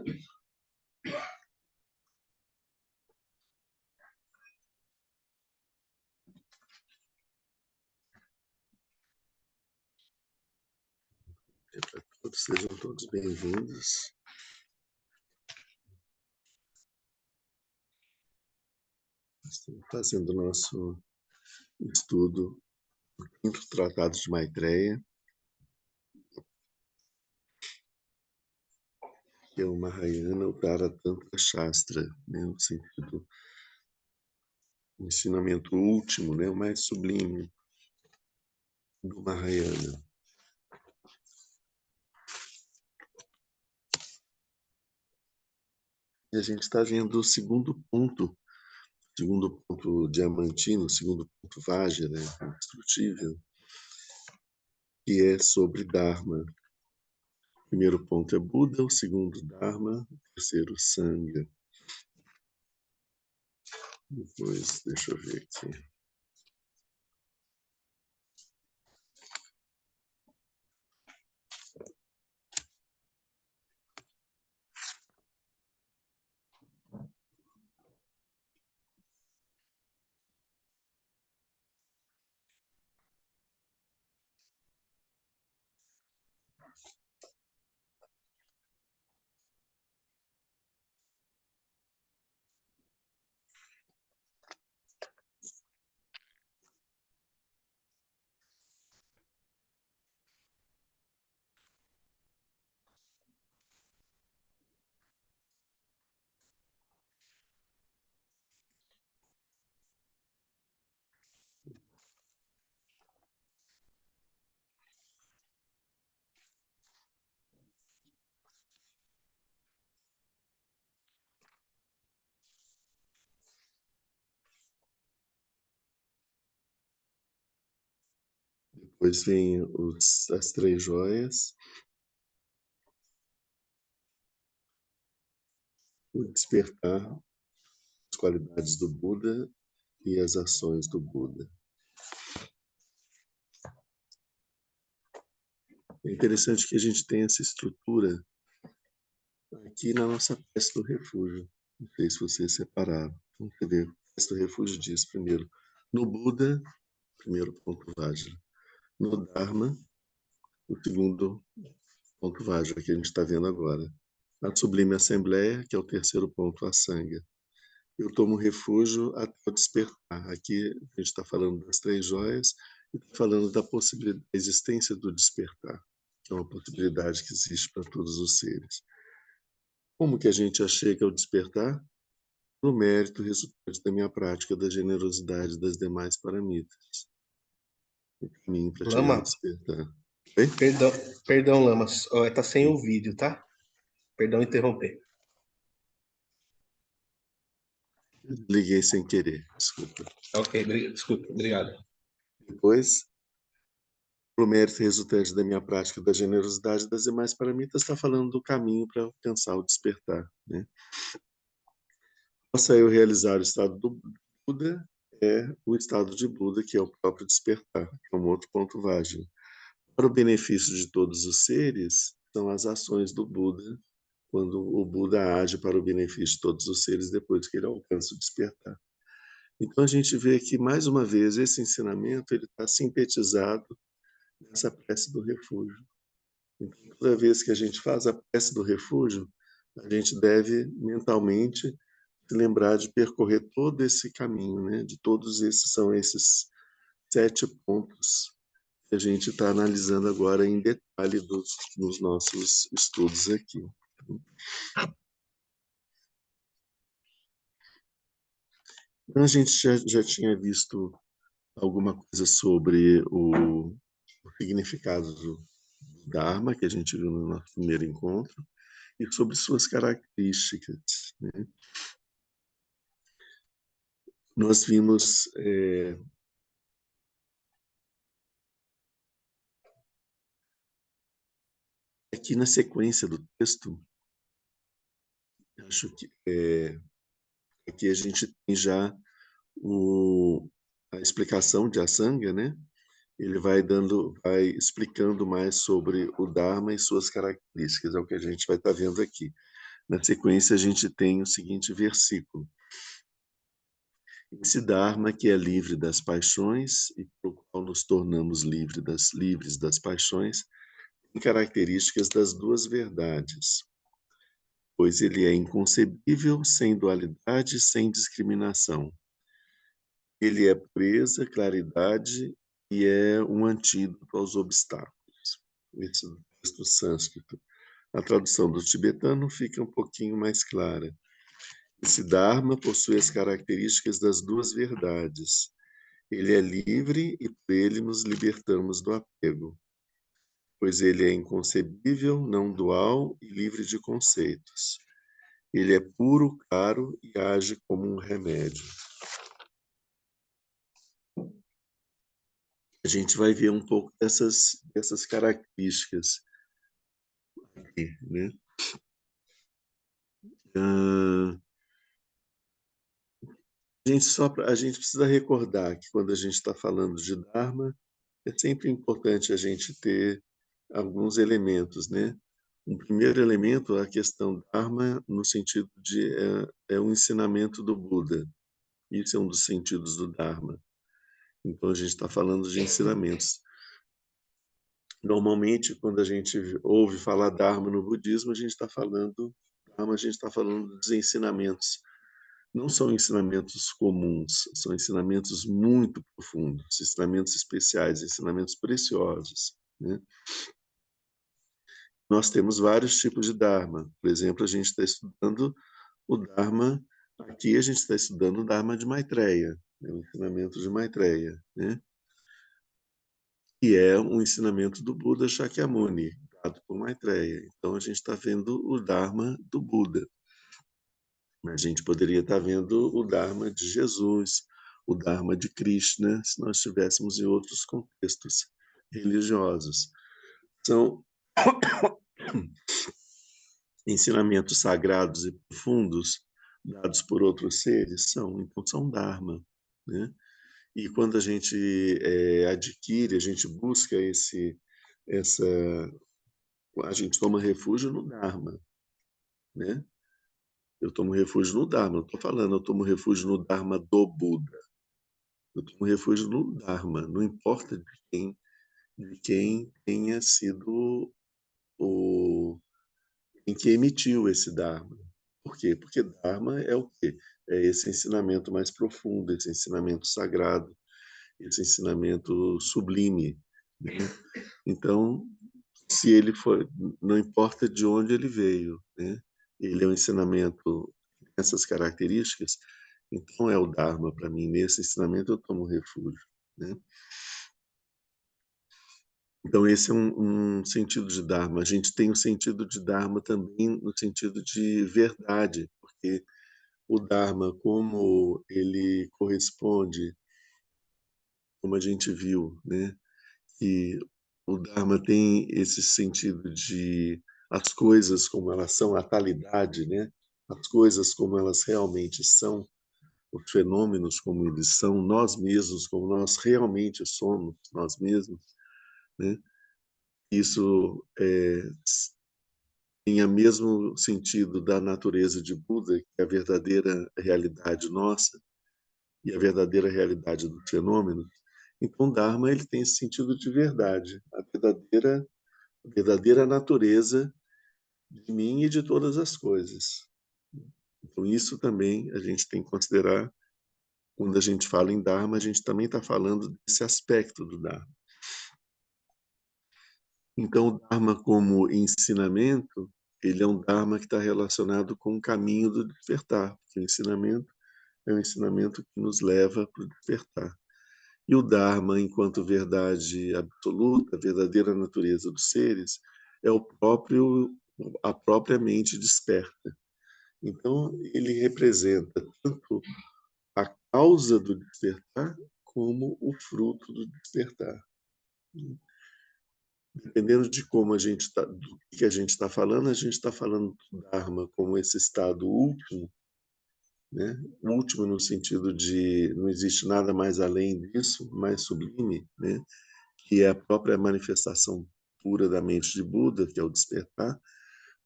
Para todos, sejam todos bem-vindos. Estamos fazendo o nosso estudo do quinto tratado de Maitreya, que é o Mahayana Uttara Tantra Shastra, né? No sentido, o ensinamento último, né? O mais sublime do Mahayana. E a gente está vendo o segundo ponto diamantino, o segundo ponto Vajra, né? Indestrutível, que é sobre Dharma. O primeiro ponto é Buda, o segundo Dharma, o terceiro Sangha. Depois, deixa eu ver aqui. Depois vem as três joias, o despertar, as qualidades do Buda e as ações do Buda. É interessante que a gente tenha essa estrutura aqui na nossa peça do refúgio. Não sei se vocês separaram. Vamos ver. A peça do refúgio diz primeiro, no Buda, primeiro ponto Vajra. No Dharma, o segundo ponto Vajra, que a gente está vendo agora. Na Sublime Assembleia, que é o terceiro ponto, a Sangha. Eu tomo refúgio até o despertar. Aqui a gente está falando das três joias e está falando da possibilidade, da existência do despertar, que é uma possibilidade que existe para todos os seres. Como que a gente chega ao despertar? No mérito resultante da minha prática da generosidade das demais paramitas. O caminho para chegar ao Lama, despertar. Oi? perdão, Lama, tá sem o vídeo, tá? Perdão interromper. Liguei sem querer, desculpa. Ok, desculpa, obrigado. Depois, o mérito resultante da minha prática da generosidade das demais paramitas, está falando do caminho para alcançar o despertar, né? Possa eu realizar o estado do Buda, é o estado de Buda, que é o próprio despertar, que é um outro ponto Vajra. Para o benefício de todos os seres, são as ações do Buda, quando o Buda age para o benefício de todos os seres depois que ele alcança o despertar. Então a gente vê que, mais uma vez, esse ensinamento ele está sintetizado nessa prece do refúgio. Então, toda vez que a gente faz a prece do refúgio, a gente deve mentalmente se lembrar de percorrer todo esse caminho, né? De todos esses, são esses 7 pontos que a gente está analisando agora em detalhe nos nossos estudos aqui. Então, a gente já tinha visto alguma coisa sobre o significado do Dharma, que a gente viu no nosso primeiro encontro, e sobre suas características, né? Nós vimos aqui na sequência do texto, acho que aqui a gente tem já a explicação de Asanga, né? Ele vai explicando mais sobre o Dharma e suas características, é o que a gente vai estar vendo aqui. Na sequência, a gente tem o seguinte versículo: esse Dharma que é livre das paixões e pelo qual nos tornamos livres das paixões, tem características das duas verdades, pois ele é inconcebível, sem dualidade, sem discriminação. Ele é pureza, claridade e é um antídoto aos obstáculos. Esse é o texto sânscrito. A tradução do tibetano fica um pouquinho mais clara. Esse Dharma possui as características das duas verdades. Ele é livre e por ele nos libertamos do apego, pois ele é inconcebível, não dual e livre de conceitos. Ele é puro, claro e age como um remédio. A gente vai ver um pouco dessas características aqui, né? A gente precisa recordar que quando a gente está falando de Dharma, é sempre importante a gente ter alguns elementos, né? Um primeiro elemento é a questão Dharma no sentido de é um ensinamento do Buda. Isso é um dos sentidos do Dharma. Então a gente está falando de ensinamentos. Normalmente, quando a gente ouve falar Dharma no budismo, a gente está falando Dharma, a gente está falando dos ensinamentos. Não são ensinamentos comuns, são ensinamentos muito profundos, ensinamentos especiais, ensinamentos preciosos, né? Nós temos vários tipos de Dharma. Por exemplo, a gente está estudando o Dharma, aqui a gente está estudando o Dharma de Maitreya, né? O ensinamento de Maitreya, né? Que é um ensinamento do Buda Shakyamuni, dado por Maitreya. Então, a gente está vendo o Dharma do Buda. A gente poderia estar vendo o Dharma de Jesus, o Dharma de Krishna, se nós estivéssemos em outros contextos religiosos. São ensinamentos sagrados e profundos dados por outros seres, então são Dharma, né? E quando a gente adquire, a gente busca essa, a gente toma refúgio no Dharma, né? Eu tomo refúgio no Dharma, não estou falando, eu tomo refúgio no Dharma do Buda. Eu tomo refúgio no Dharma, não importa de quem tenha sido o em que emitiu esse Dharma. Por quê? Porque Dharma é o quê? É esse ensinamento mais profundo, esse ensinamento sagrado, esse ensinamento sublime, né? Então, se ele foi, não importa de onde ele veio, né? Ele é um ensinamento essas características, então é o Dharma para mim. Nesse ensinamento eu tomo refúgio, né? Então, esse é um sentido de Dharma. A gente tem o sentido de Dharma também no sentido de verdade, porque o Dharma, como ele corresponde, como a gente viu, né, que o Dharma tem esse sentido de as coisas como elas são, a talidade, né, as coisas como elas realmente são, os fenômenos como eles são, nós mesmos como nós realmente somos, nós mesmos, né? Isso tem o mesmo sentido da natureza de Buda, que é a verdadeira realidade nossa e a verdadeira realidade do fenômeno. Então, Dharma ele tem esse sentido de verdade, a verdadeira natureza de mim e de todas as coisas. Então, isso também a gente tem que considerar quando a gente fala em Dharma, a gente também está falando desse aspecto do Dharma. Então, o Dharma como ensinamento, ele é um Dharma que está relacionado com o caminho do despertar, porque o ensinamento é um ensinamento que nos leva para o despertar. E o Dharma, enquanto verdade absoluta, a verdadeira natureza dos seres, é a própria mente desperta. Então, ele representa tanto a causa do despertar como o fruto do despertar. Dependendo de como a gente está, do que a gente está falando, a gente está falando do Dharma como esse estado último, né? Último no sentido de não existe nada mais além disso, mais sublime, né? Que é a própria manifestação pura da mente de Buda, que é o despertar,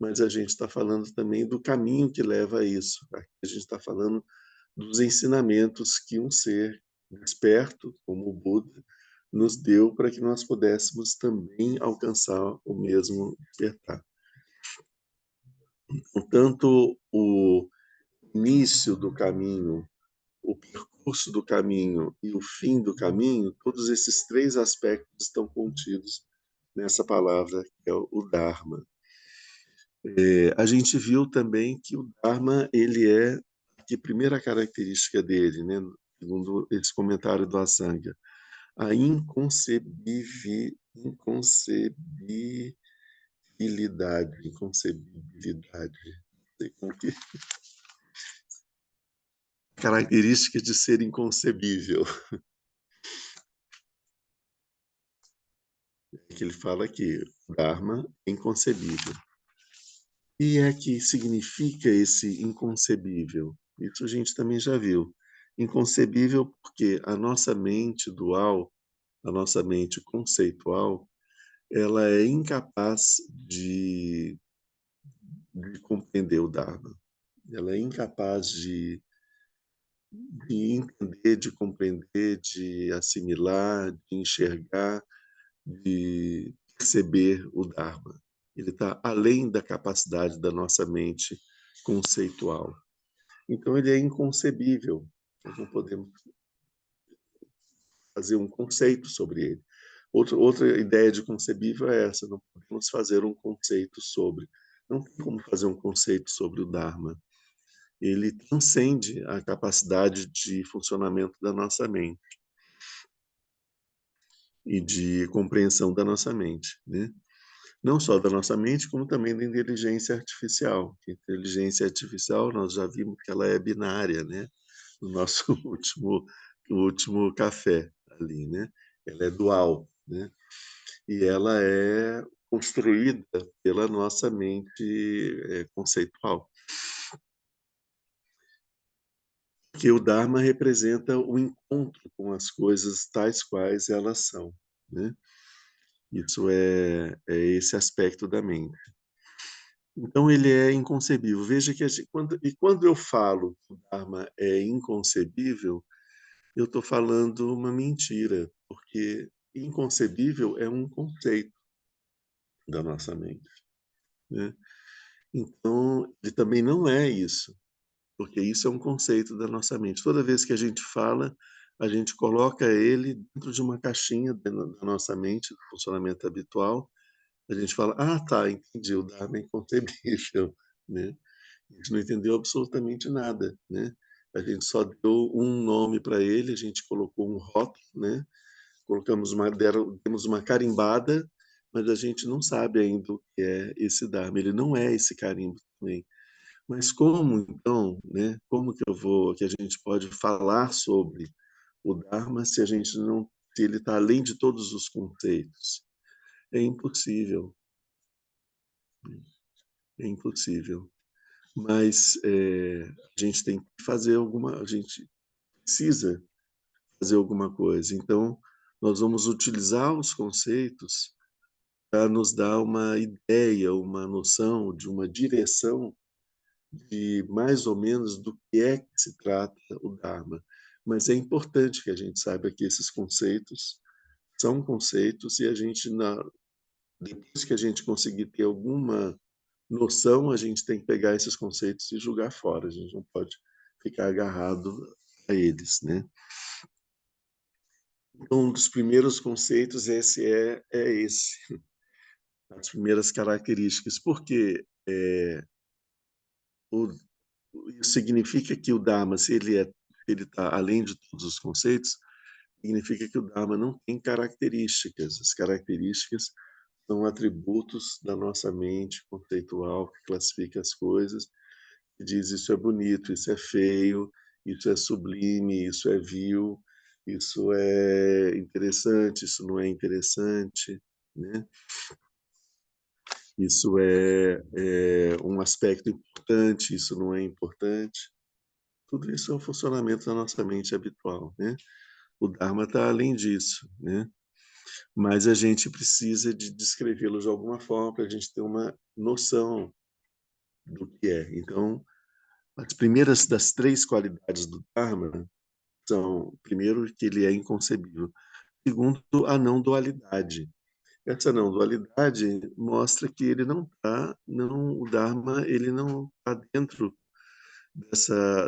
mas a gente está falando também do caminho que leva a isso. Aqui a gente está falando dos ensinamentos que um ser desperto, como o Buda, nos deu para que nós pudéssemos também alcançar o mesmo despertar. Portanto, o início do caminho, o percurso do caminho e o fim do caminho, todos esses três aspectos estão contidos nessa palavra que é o Dharma. A gente viu também que o Dharma, ele é a primeira característica dele, né, segundo esse comentário do Asanga, a inconcebibilidade, sei como que característica de ser inconcebível, que ele fala aqui, Dharma é inconcebível. E é que significa esse inconcebível? Isso a gente também já viu. Inconcebível porque a nossa mente dual, a nossa mente conceitual, ela é incapaz de compreender o Dharma. Ela é incapaz de entender, de compreender, de assimilar, de enxergar, de perceber o Dharma. Ele está além da capacidade da nossa mente conceitual. Então, ele é inconcebível. Nós não podemos fazer um conceito sobre ele. Outra ideia de concebível é essa: não podemos fazer um conceito sobre. Não tem como fazer um conceito sobre o Dharma. Ele transcende a capacidade de funcionamento da nossa mente e de compreensão da nossa mente, né? Não só da nossa mente, como também da inteligência artificial. A inteligência artificial, nós já vimos que ela é binária, né? No nosso último café ali, né? Ela é dual, né? E ela é construída pela nossa mente conceitual. Que o Dharma representa o encontro com as coisas tais quais elas são, né? Isso é esse aspecto da mente. Então, ele é inconcebível. Veja que quando eu falo que o Dharma é inconcebível, eu estou falando uma mentira, porque inconcebível é um conceito da nossa mente, né? Então, ele também não é isso, porque isso é um conceito da nossa mente. Toda vez que a gente fala, a gente coloca ele dentro de uma caixinha da nossa mente, do funcionamento habitual. A gente fala, ah, tá, entendi, o Dharma é inconcebível, né? A gente não entendeu absolutamente nada, né? A gente só deu um nome para ele, a gente colocou um rótulo, né? Demos uma carimbada, mas a gente não sabe ainda o que é esse Dharma. Ele não é esse carimbo também. Mas como então, né? Como que a gente pode falar sobre o Dharma se a gente não, se ele está além de todos os conceitos? É impossível, é impossível. Mas a gente tem que fazer a gente precisa fazer alguma coisa. Então, nós vamos utilizar os conceitos para nos dar uma ideia, uma noção de uma direção de mais ou menos do que é que se trata o Dharma. Mas é importante que a gente saiba que esses conceitos são conceitos e a gente, depois que a gente conseguir ter alguma noção, a gente tem que pegar esses conceitos e jogar fora. A gente não pode ficar agarrado a eles, né? Então, um dos primeiros conceitos é esse, as primeiras características, porque o, isso significa que o Dharma, se ele está além de todos os conceitos, significa que o Dharma não tem características. As características são atributos da nossa mente conceitual que classifica as coisas e diz isso é bonito, isso é feio, isso é sublime, isso é vil, isso é interessante, isso não é interessante, né? Isso é um aspecto importante, isso não é importante. Tudo isso é o funcionamento da nossa mente habitual, né? O Dharma está além disso, né? Mas a gente precisa de descrevê-lo de alguma forma para a gente ter uma noção do que é. Então, as primeiras das 3 qualidades do Dharma são, primeiro, que ele é inconcebível. Segundo, a não dualidade. Essa não dualidade mostra que ele não está, não, o Dharma, ele não está dentro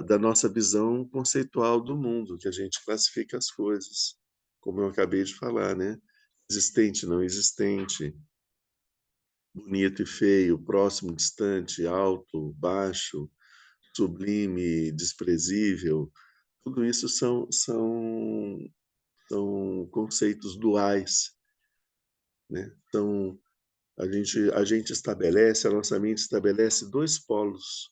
da nossa visão conceitual do mundo, que a gente classifica as coisas, como eu acabei de falar, né? Existente, não existente, bonito e feio, próximo, distante, alto, baixo, sublime, desprezível. Tudo isso são conceitos duais, né? Então, a gente estabelece, a nossa mente estabelece 2 polos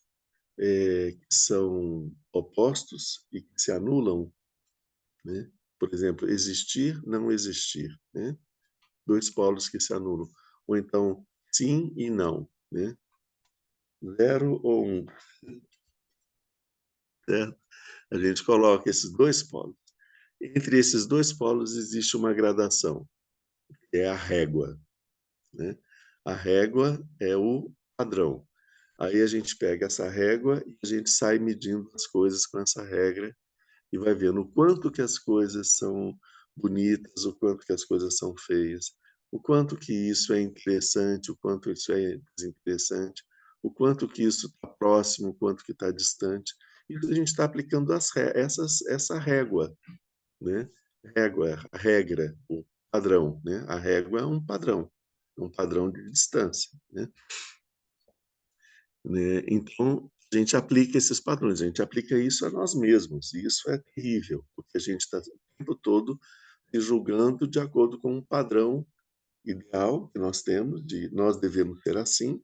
que são opostos e que se anulam, né? Por exemplo, existir, não existir, né? 2 polos que se anulam. Ou então, sim e não, né? 0 ou 1, certo? A gente coloca esses 2 polos. Entre esses 2 polos existe uma gradação, que é a régua, né? A régua é o padrão. Aí a gente pega essa régua e a gente sai medindo as coisas com essa regra e vai vendo o quanto que as coisas são bonitas, o quanto que as coisas são feias, o quanto que isso é interessante, o quanto isso é desinteressante, o quanto que isso está próximo, o quanto que está distante. Isso a gente está aplicando essa régua, né? Régua, a regra, o padrão, né? A régua é um padrão de distância, né? Então, a gente aplica esses padrões, a gente aplica isso a nós mesmos, e isso é terrível, porque a gente está o tempo todo se julgando de acordo com um padrão ideal que nós temos, de nós devemos ser assim.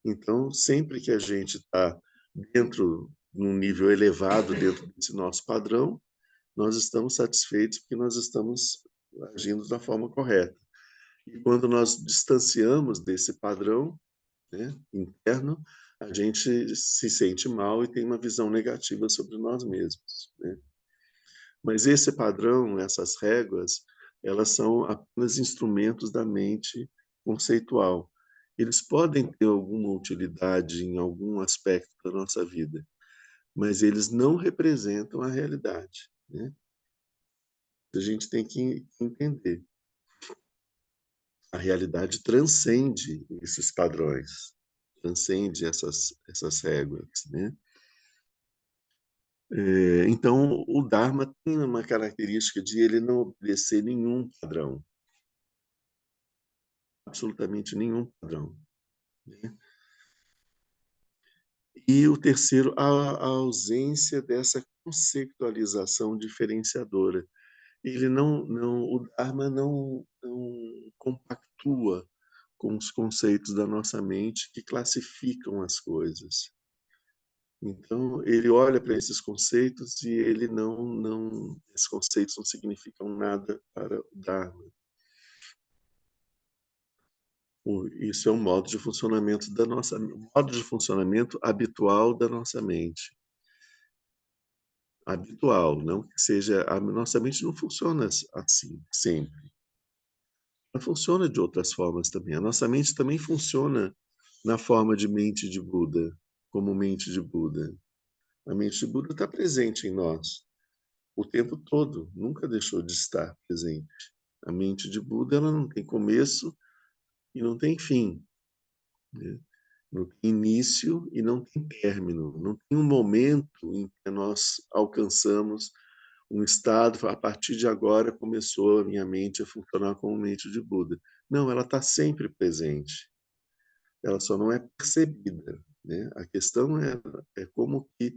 Então, sempre que a gente está dentro, num nível elevado dentro desse nosso padrão, nós estamos satisfeitos porque nós estamos agindo da forma correta. E quando nós distanciamos desse padrão, né, interno, a gente se sente mal e tem uma visão negativa sobre nós mesmos, né? Mas esse padrão, essas réguas, elas são apenas instrumentos da mente conceitual. Eles podem ter alguma utilidade em algum aspecto da nossa vida, mas eles não representam a realidade, né? A gente tem que entender. A realidade transcende esses padrões, transcende essas réguas, né? Então, o Dharma tem uma característica de ele não obedecer nenhum padrão, absolutamente nenhum padrão, né? E o terceiro, a ausência dessa conceitualização diferenciadora. O Dharma não compactua com os conceitos da nossa mente que classificam as coisas. Então, ele olha para esses conceitos e ele esses conceitos não significam nada para o Dharma. Isso é um modo de funcionamento modo de funcionamento habitual da nossa mente. Habitual, não que seja, a nossa mente não funciona assim sempre. Ela funciona de outras formas também. A nossa mente também funciona na forma de mente de Buda, como mente de Buda. A mente de Buda está presente em nós o tempo todo, nunca deixou de estar presente. A mente de Buda ela não tem começo e não tem fim, né? Não tem início e não tem término. Não tem um momento em que nós alcançamos um estado, a partir de agora começou a minha mente a funcionar como mente de Buda. Não, ela está sempre presente. Ela só não é percebida, né? A questão é como que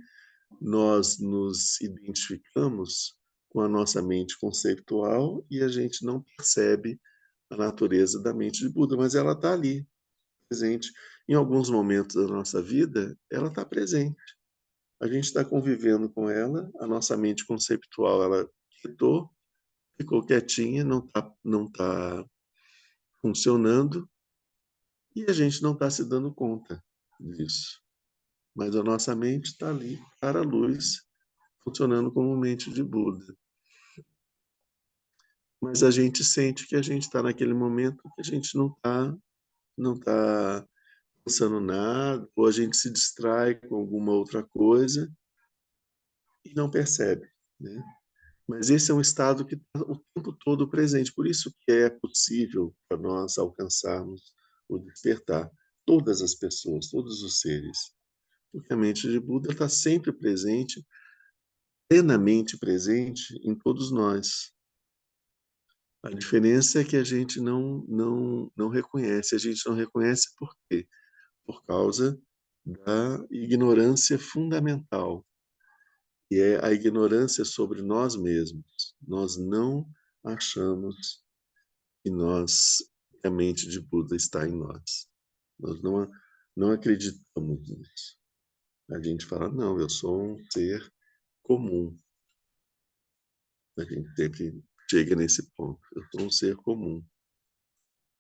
nós nos identificamos com a nossa mente conceitual e a gente não percebe a natureza da mente de Buda, mas ela está ali, presente. Em alguns momentos da nossa vida, ela está presente. A gente está convivendo com ela, a nossa mente conceitual ela quietou, ficou quietinha, não tá funcionando e a gente não está se dando conta disso. Mas a nossa mente está ali, para a luz, funcionando como mente de Buda. Mas a gente sente que a gente está naquele momento que a gente não tá pensando nada, ou a gente se distrai com alguma outra coisa e não percebe, né? Mas esse é um estado que está o tempo todo presente. Por isso que é possível para nós alcançarmos o despertar. Todas as pessoas, todos os seres. Porque a mente de Buda está sempre presente, plenamente presente em todos nós. A diferença é que a gente não reconhece. A gente não reconhece por quê? Por causa da ignorância fundamental, que é a ignorância sobre nós mesmos. Nós não achamos que que a mente de Buda está em nós. Nós não acreditamos nisso. A gente fala, não, eu sou um ser comum. A gente sempre chega nesse ponto. Eu sou um ser comum,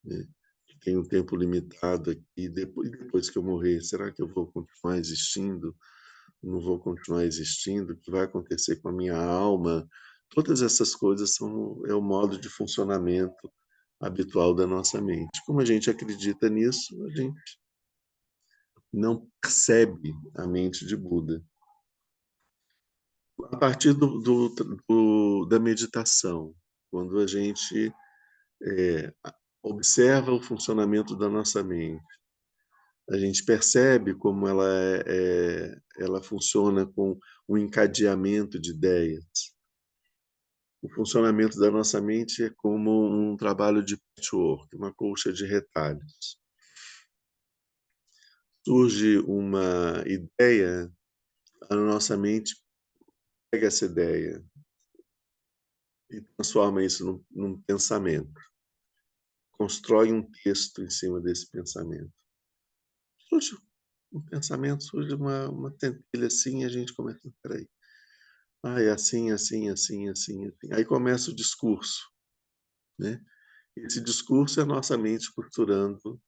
né? Que tem um tempo limitado aqui. Depois que eu morrer, será que eu vou continuar existindo? Não vou continuar existindo? O que vai acontecer com a minha alma? Todas essas coisas é o modo de funcionamento habitual da nossa mente. Como a gente acredita nisso, a gente não percebe a mente de Buda. A partir da meditação, quando a gente observa o funcionamento da nossa mente, a gente percebe como ela funciona com um encadeamento de ideias. O funcionamento da nossa mente é como um trabalho de patchwork, uma colcha de retalhos. Surge uma ideia, a nossa mente pega essa ideia e transforma isso num pensamento. Constrói um texto em cima desse pensamento. Surge um pensamento, surge uma centelha assim, e a gente começa, peraí, é assim, assim, assim, assim, assim. Aí começa o discurso, né? Esse discurso é a nossa mente costurando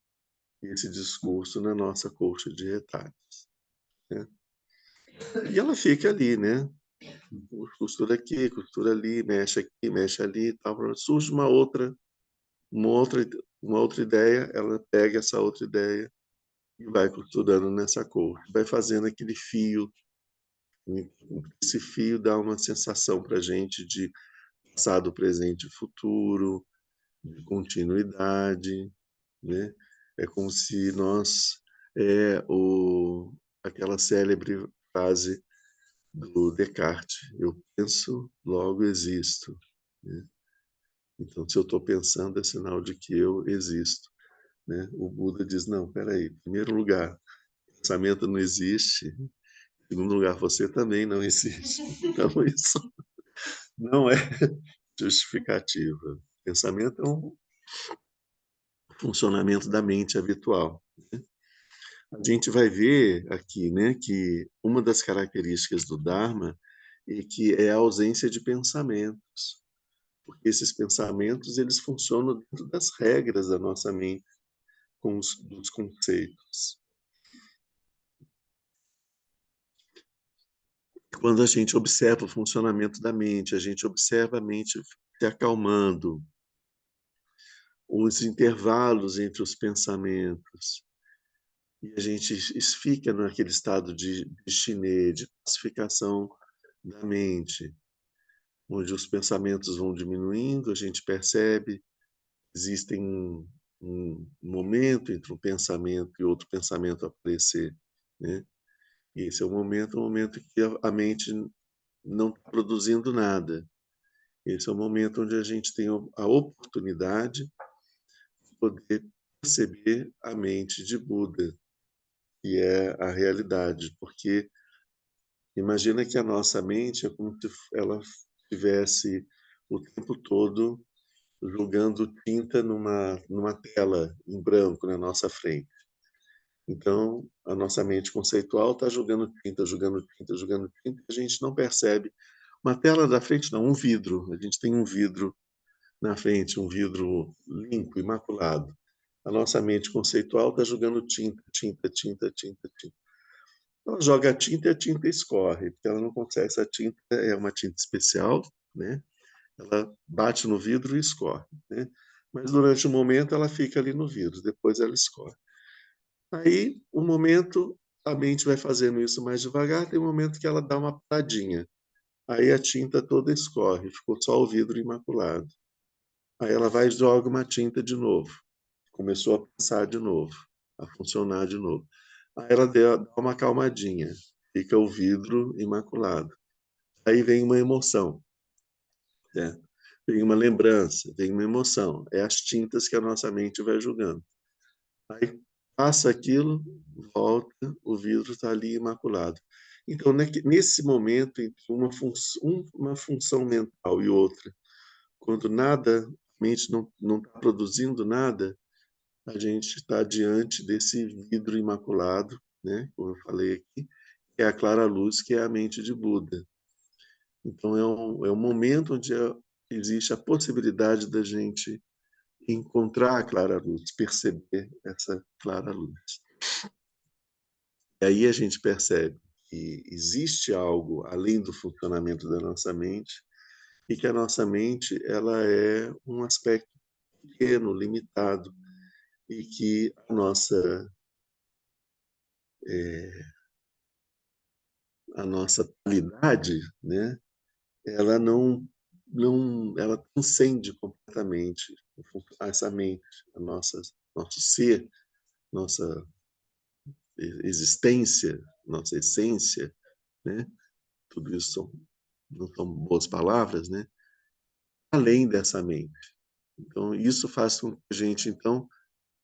esse discurso na nossa colcha de retalhos, né? E ela fica ali, né? Costura aqui, costura ali, mexe aqui, mexe ali, e tal. Surge uma outra, uma outra ideia, ela pega essa outra ideia e vai costurando nessa colcha, vai fazendo aquele fio. Esse fio dá uma sensação para a gente de passado, presente e futuro, de continuidade, né? É como se aquela célebre frase do Descartes, eu penso, logo existo, né? Então, se eu estou pensando, é sinal de que eu existo, né? O Buda diz, não, peraí, em primeiro lugar, pensamento não existe, em segundo lugar, você também não existe. Então, isso não é justificativa. Pensamento é um funcionamento da mente habitual, né? A gente vai ver aqui, né, que uma das características do Dharma é que é a ausência de pensamentos, porque esses pensamentos eles funcionam dentro das regras da nossa mente, dos conceitos. Quando a gente observa o funcionamento da mente, a gente observa a mente se acalmando, os intervalos entre os pensamentos, e a gente fica naquele estado de chinê, de pacificação da mente, onde os pensamentos vão diminuindo, a gente percebe, existem um momento entre um pensamento e outro pensamento aparecer, né? E esse é o momento que a mente não está produzindo nada. Esse é o momento onde a gente tem a oportunidade de poder perceber a mente de Buda, que é a realidade, porque imagina que a nossa mente é como se ela estivesse o tempo todo jogando tinta numa tela em branco na nossa frente. Então, a nossa mente conceitual está jogando tinta, jogando tinta, jogando tinta, e a gente não percebe. Uma tela da frente, não, um vidro. A gente tem um vidro na frente, um vidro limpo, imaculado. A nossa mente conceitual está jogando tinta, tinta, tinta, tinta, tinta. Ela joga a tinta e a tinta escorre, porque ela não consegue. Essa tinta é uma tinta especial, né? Ela bate no vidro e escorre, né? Mas durante o momento ela fica ali no vidro, depois ela escorre. Aí, um momento, a mente vai fazendo isso mais devagar, tem um momento que ela dá uma paradinha. Aí a tinta toda escorre, ficou só o vidro imaculado. Aí ela vai e joga uma tinta de novo. Começou a passar de novo, a funcionar de novo. Aí ela dá uma acalmadinha, fica o vidro imaculado. Aí vem uma emoção, né? Vem uma lembrança, vem uma emoção. É as tintas que a nossa mente vai julgando. Aí passa aquilo, volta, o vidro está ali imaculado. Então, nesse momento entre uma função mental e outra, quando nada, a mente não está produzindo nada, a gente está diante desse vidro imaculado, né? Como eu falei aqui, que é a clara luz, que é a mente de Buda. Então, é um momento onde existe a possibilidade da gente encontrar a clara luz, perceber essa clara luz. E aí a gente percebe que existe algo além do funcionamento da nossa mente e que a nossa mente ela é um aspecto pequeno, limitado, e que a nossa qualidade, né, ela ela transcende completamente essa mente, a nosso ser, nossa existência, nossa essência, né? Tudo isso não são boas palavras, né? Além dessa mente. Então, isso faz com que a gente, então,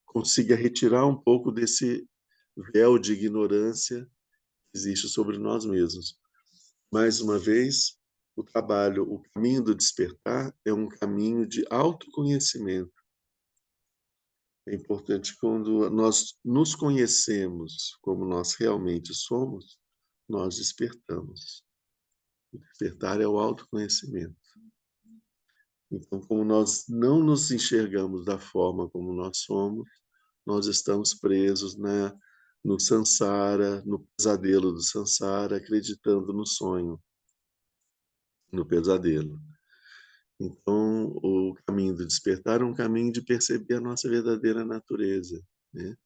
consiga retirar um pouco desse véu de ignorância que existe sobre nós mesmos. Mais uma vez, o caminho do despertar é um caminho de autoconhecimento. É importante quando nós nos conhecemos como nós realmente somos, nós despertamos. O despertar é o autoconhecimento. Então, como nós não nos enxergamos da forma como nós somos, nós estamos presos no samsara, no pesadelo do samsara, acreditando no sonho, no pesadelo. Então, o caminho do despertar é um caminho de perceber a nossa verdadeira natureza, né?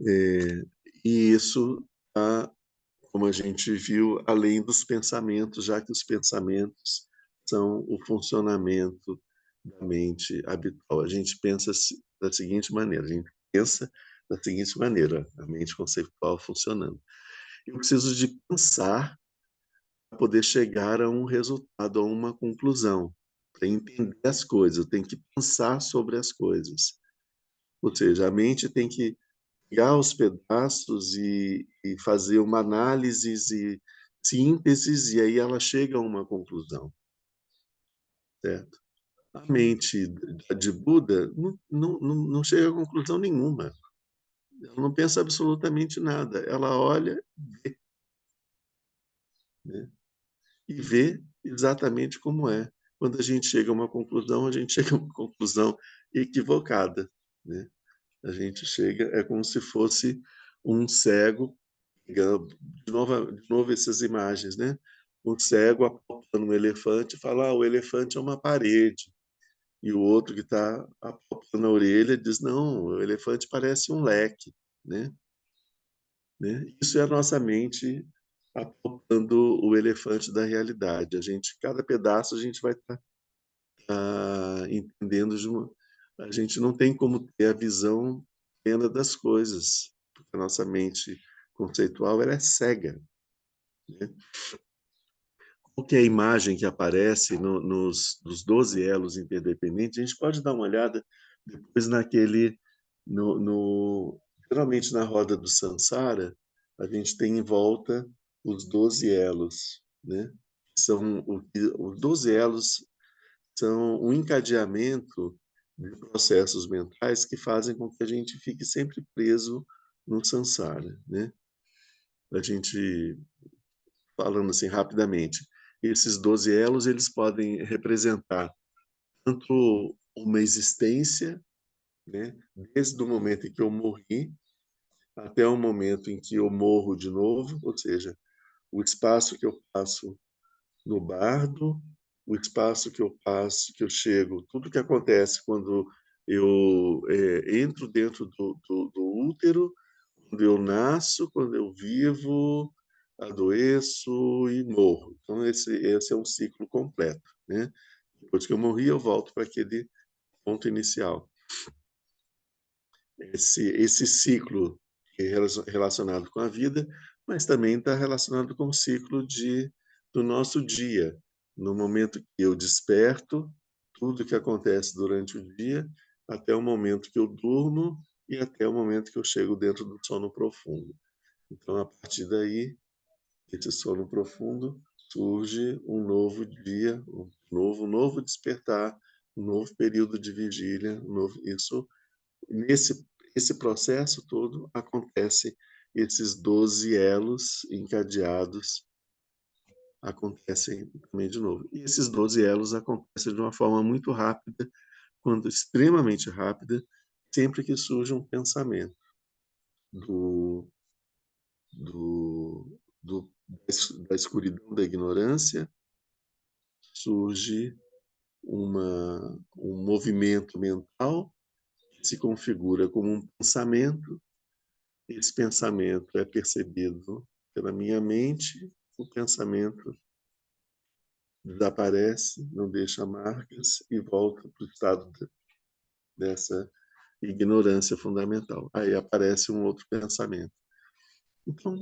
É, e isso está, como a gente viu, além dos pensamentos, já que os pensamentos são o funcionamento da mente habitual. A gente pensa da seguinte maneira, a gente pensa da seguinte maneira, a mente conceitual funcionando. Eu preciso de pensar para poder chegar a um resultado, a uma conclusão, para entender as coisas, eu tenho que pensar sobre as coisas. Ou seja, a mente tem que pegar os pedaços e fazer uma análise e síntese, e aí ela chega a uma conclusão, certo? A mente de Buda não chega a conclusão nenhuma. Ela não pensa absolutamente nada. Ela olha, né? E vê exatamente como é. Quando a gente chega a uma conclusão, a gente chega a uma conclusão equivocada, né? A gente chega, é como se fosse um cego, de novo essas imagens, né? Um cego apontando um elefante e fala, o elefante é uma parede. E o outro que está apontando a orelha diz, não, o elefante parece um leque, né? Isso é a nossa mente apontando o elefante da realidade. Cada pedaço a gente vai estar entendendo a gente não tem como ter a visão plena das coisas, porque a nossa mente conceitual ela é cega, né? O que é a imagem que aparece nos 12 elos interdependentes, a gente pode dar uma olhada depois geralmente na roda do Sansara, a gente tem em volta os 12 elos, né? Os 12 elos são um encadeamento de processos mentais que fazem com que a gente fique sempre preso no samsara, né? A gente, falando assim rapidamente, esses 12 elos, eles podem representar tanto uma existência, né? Desde o momento em que eu morri até o momento em que eu morro de novo, ou seja, o espaço que eu passo no bardo, o espaço que eu passo, que eu chego, tudo que acontece quando eu entro dentro do útero, quando eu nasço, quando eu vivo, adoeço e morro. Então, esse é um ciclo completo, né? Depois que eu morri, eu volto para aquele ponto inicial. Esse ciclo é relacionado com a vida, mas também está relacionado com o ciclo do nosso dia. No momento que eu desperto, tudo que acontece durante o dia, até o momento que eu durmo e até o momento que eu chego dentro do sono profundo. Então, a partir daí, esse sono profundo, surge um novo dia, um novo despertar, um novo período de vigília, isso nesse esse processo todo acontece esses 12 elos encadeados acontecem também de novo. E esses 12 elos acontecem de uma forma muito rápida, quando extremamente rápida, sempre que surge um pensamento do, do, da escuridão da ignorância, surge um movimento mental que se configura como um pensamento. Esse pensamento é percebido pela minha mente, o pensamento desaparece, não deixa marcas e volta para o estado dessa ignorância fundamental. Aí aparece um outro pensamento. Então,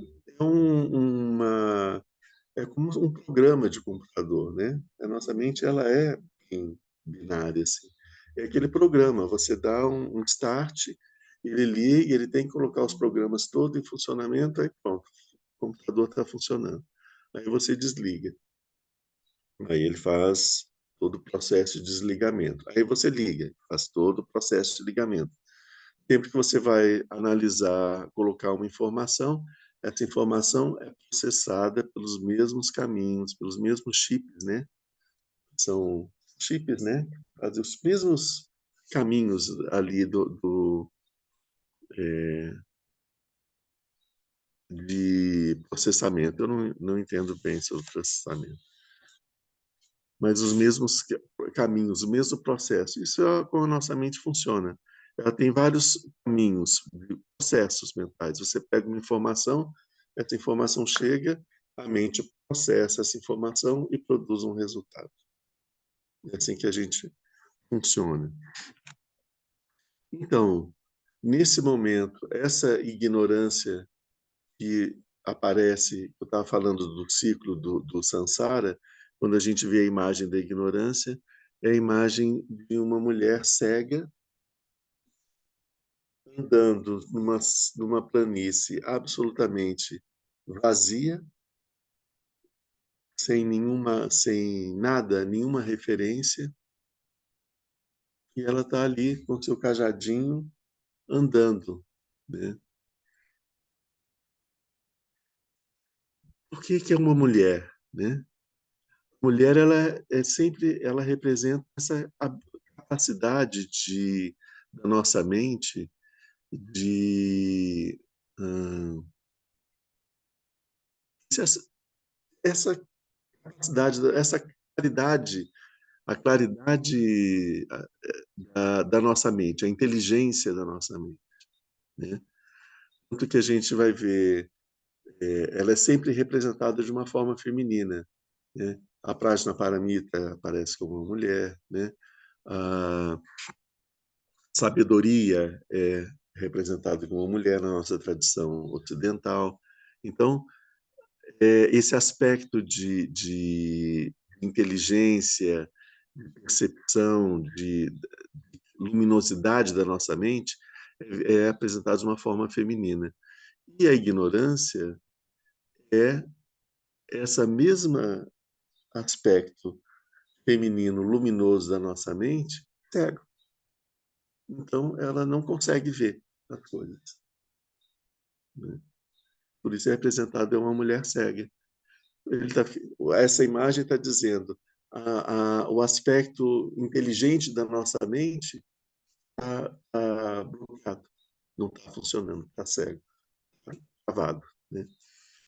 é como um programa de computador, né? A nossa mente ela é bem binária, assim. É aquele programa, você dá um start, ele liga, ele tem que colocar os programas todos em funcionamento, aí pronto, o computador está funcionando. Aí você desliga. Aí ele faz todo o processo de desligamento. Aí você liga, faz todo o processo de ligamento. Sempre que você vai analisar, colocar uma informação, essa informação é processada pelos mesmos caminhos, pelos mesmos chips, né? São chips, né? Fazem os mesmos caminhos ali de processamento. Eu não entendo bem sobre processamento, mas os mesmos caminhos, o mesmo processo. Isso é como a nossa mente funciona. Ela tem vários caminhos, processos mentais. Você pega uma informação, essa informação chega, a mente processa essa informação e produz um resultado. É assim que a gente funciona. Então, nesse momento, essa ignorância que aparece, eu estava falando do ciclo do samsara, quando a gente vê a imagem da ignorância, é a imagem de uma mulher cega andando numa planície absolutamente vazia, sem nada, nenhuma referência, e ela está ali com seu cajadinho andando, né? Por que que é uma mulher, né? Mulher, ela representa essa capacidade da nossa mente de essa, essa capacidade, essa claridade, a claridade da nossa mente, a inteligência da nossa mente, né? Tanto que a gente vai ver, ela é sempre representada de uma forma feminina, né? A Prajnaparamita aparece como uma mulher, né? A sabedoria é representada como uma mulher na nossa tradição ocidental. Então, esse aspecto de inteligência, de percepção, de luminosidade da nossa mente é apresentado de uma forma feminina. E a ignorância é essa mesma aspecto feminino luminoso da nossa mente cego. Então, ela não consegue ver as coisas, né? Por isso é representada uma mulher cega. Tá, essa imagem está dizendo o aspecto inteligente da nossa mente está bloqueado, não está funcionando, está cego, está travado, né?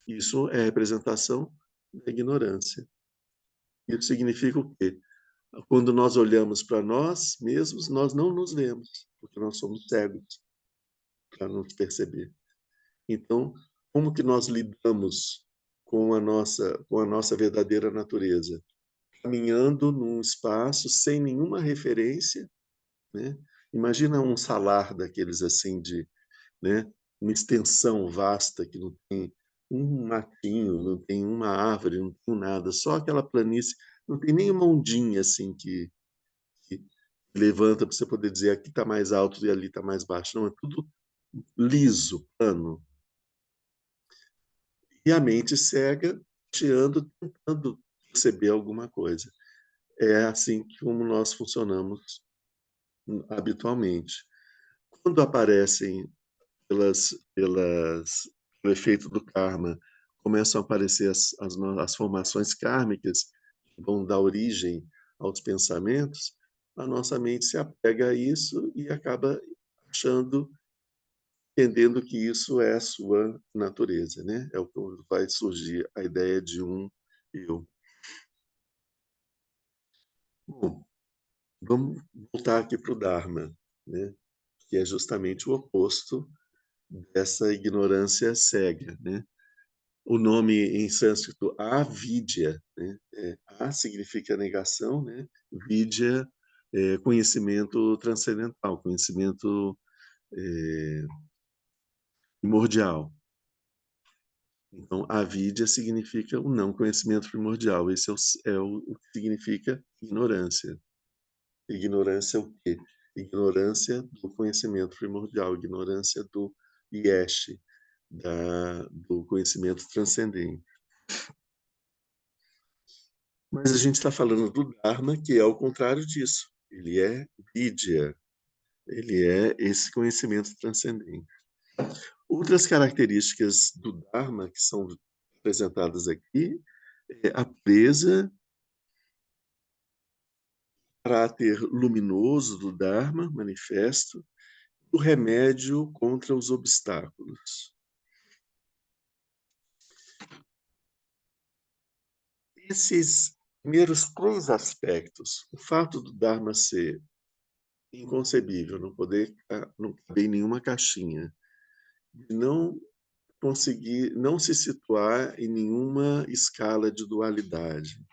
Isso é representação da ignorância. Isso significa o quê? Quando nós olhamos para nós mesmos, nós não nos vemos, porque nós somos cegos para nos perceber. Então, como que nós lidamos com a nossa verdadeira natureza? Caminhando num espaço sem nenhuma referência, né? Imagina um salar daqueles assim de, né, uma extensão vasta que não tem um matinho, não tem uma árvore, não tem nada, só aquela planície, não tem nem uma ondinha assim que levanta para você poder dizer aqui está mais alto e ali está mais baixo. Não, é tudo liso, plano. E a mente cega, tateando, tentando perceber alguma coisa. É assim como nós funcionamos habitualmente. Quando aparecem pelo efeito do karma, começam a aparecer as formações kármicas que vão dar origem aos pensamentos, a nossa mente se apega a isso e acaba achando, entendendo que isso é a sua natureza, né? É o que vai surgir a ideia de um eu. Bom, vamos voltar aqui para o Dharma, né? Que é justamente o oposto dessa ignorância cega, né? O nome em sânscrito avidya, né? A significa negação, né? Vidya é conhecimento transcendental, conhecimento é, primordial. Então, avidya significa o não conhecimento primordial. Esse o que significa ignorância. Ignorância é o quê? Ignorância do conhecimento primordial, ignorância do yesh, do conhecimento transcendente. Mas a gente está falando do Dharma, que é o contrário disso. Ele é vidya, ele é esse conhecimento transcendente. Outras características do Dharma que são apresentadas aqui é a pureza, caráter luminoso do Dharma, manifesto, o remédio contra os obstáculos. Esses primeiros três aspectos, o fato do Dharma ser inconcebível, não caber em nenhuma caixinha, não conseguir, não se situar em nenhuma escala de dualidade,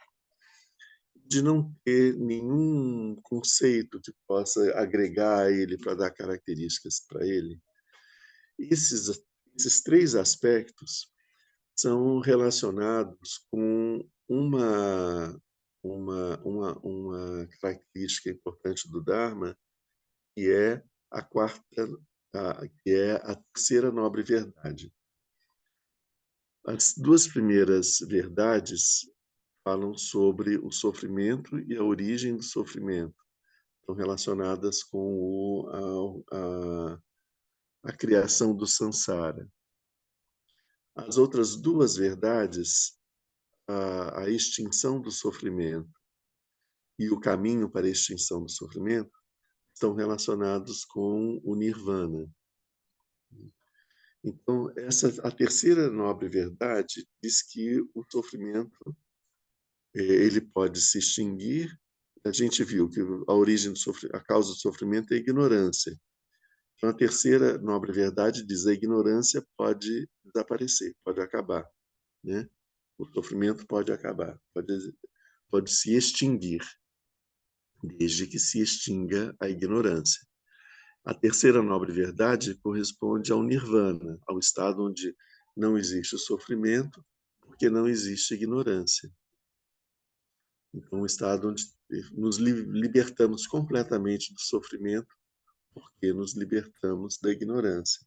de não ter nenhum conceito que possa agregar a ele para dar características para ele. Esses, esses três aspectos são relacionados com uma característica importante do Dharma, que é a quarta, que é a terceira nobre verdade. As duas primeiras verdades falam sobre o sofrimento e a origem do sofrimento. Estão relacionadas com a criação do samsara. As outras duas verdades, a extinção do sofrimento e o caminho para a extinção do sofrimento, estão relacionados com o nirvana. Então, a terceira nobre verdade diz que o sofrimento ele pode se extinguir. A gente viu que a origem do a causa do sofrimento é a ignorância. Então, a terceira nobre verdade diz que a ignorância pode desaparecer, pode acabar, né? O sofrimento pode acabar, pode se extinguir, desde que se extinga a ignorância. A terceira nobre verdade corresponde ao nirvana, ao estado onde não existe o sofrimento, porque não existe ignorância. Então, um estado onde nos libertamos completamente do sofrimento, porque nos libertamos da ignorância.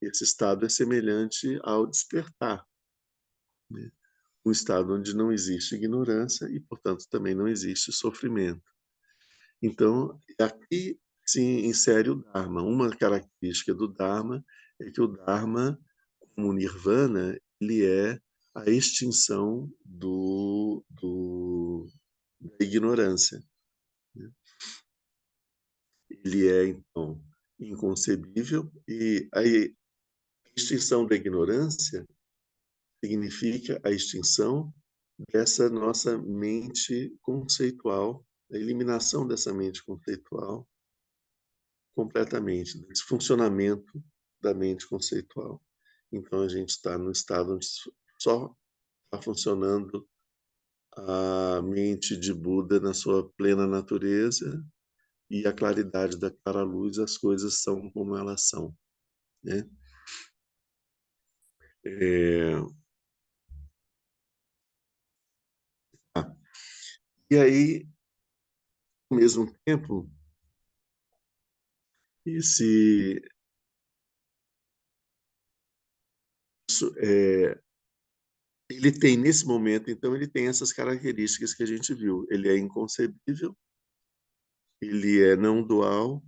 Esse estado é semelhante ao despertar, né? Um estado onde não existe ignorância e, portanto, também não existe sofrimento. Então, aqui se insere o Dharma. Uma característica do Dharma é que o Dharma, como o Nirvana, ele é a extinção da ignorância. Ele é, então, inconcebível e a extinção da ignorância significa a extinção dessa nossa mente conceitual a eliminação dessa mente conceitual completamente, desse funcionamento da mente conceitual. Então, a gente está no estado onde só está funcionando a mente de Buda na sua plena natureza e a claridade da clara luz, as coisas são como elas são, né? É... Ah, e aí, ao mesmo tempo, esse, ele tem, nesse momento, então, ele tem essas características que a gente viu. Ele é inconcebível, ele é não dual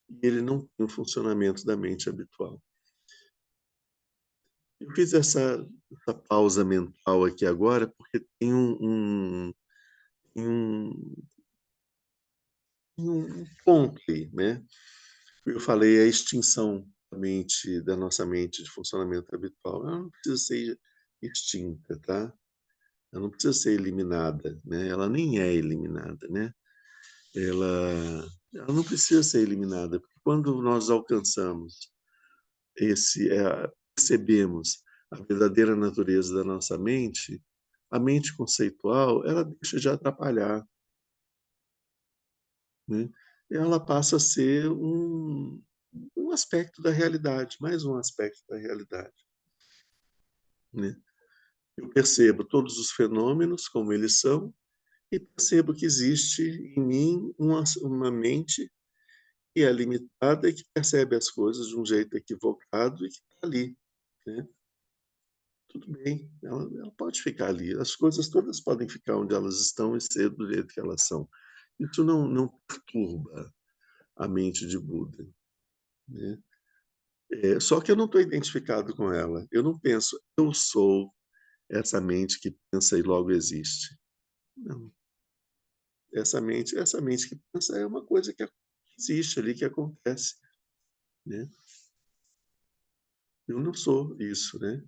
e ele não tem o funcionamento da mente habitual. Eu fiz essa pausa mental aqui agora porque tem um, um ponto aí, né? Eu falei a extinção da nossa mente de funcionamento habitual. Ela não precisa ser extinta, tá? Ela não precisa ser eliminada, né? Ela nem é eliminada, né? Ela não precisa ser eliminada, porque quando nós alcançamos percebemos a verdadeira natureza da nossa mente, a mente conceitual, ela deixa de atrapalhar, né? Ela passa a ser um aspecto da realidade, mais um aspecto da realidade, né? Eu percebo todos os fenômenos como eles são e percebo que existe em mim uma mente que é limitada e que percebe as coisas de um jeito equivocado e que está ali, né? Tudo bem, ela pode ficar ali. As coisas todas podem ficar onde elas estão e ser do jeito que elas são. Isso não perturba a mente de Buda, né? Só que eu não estou identificado com ela. Eu não penso, eu sou essa mente que pensa e logo existe. Não. Essa mente que pensa é uma coisa que existe ali, que acontece, né? Eu não sou isso, né?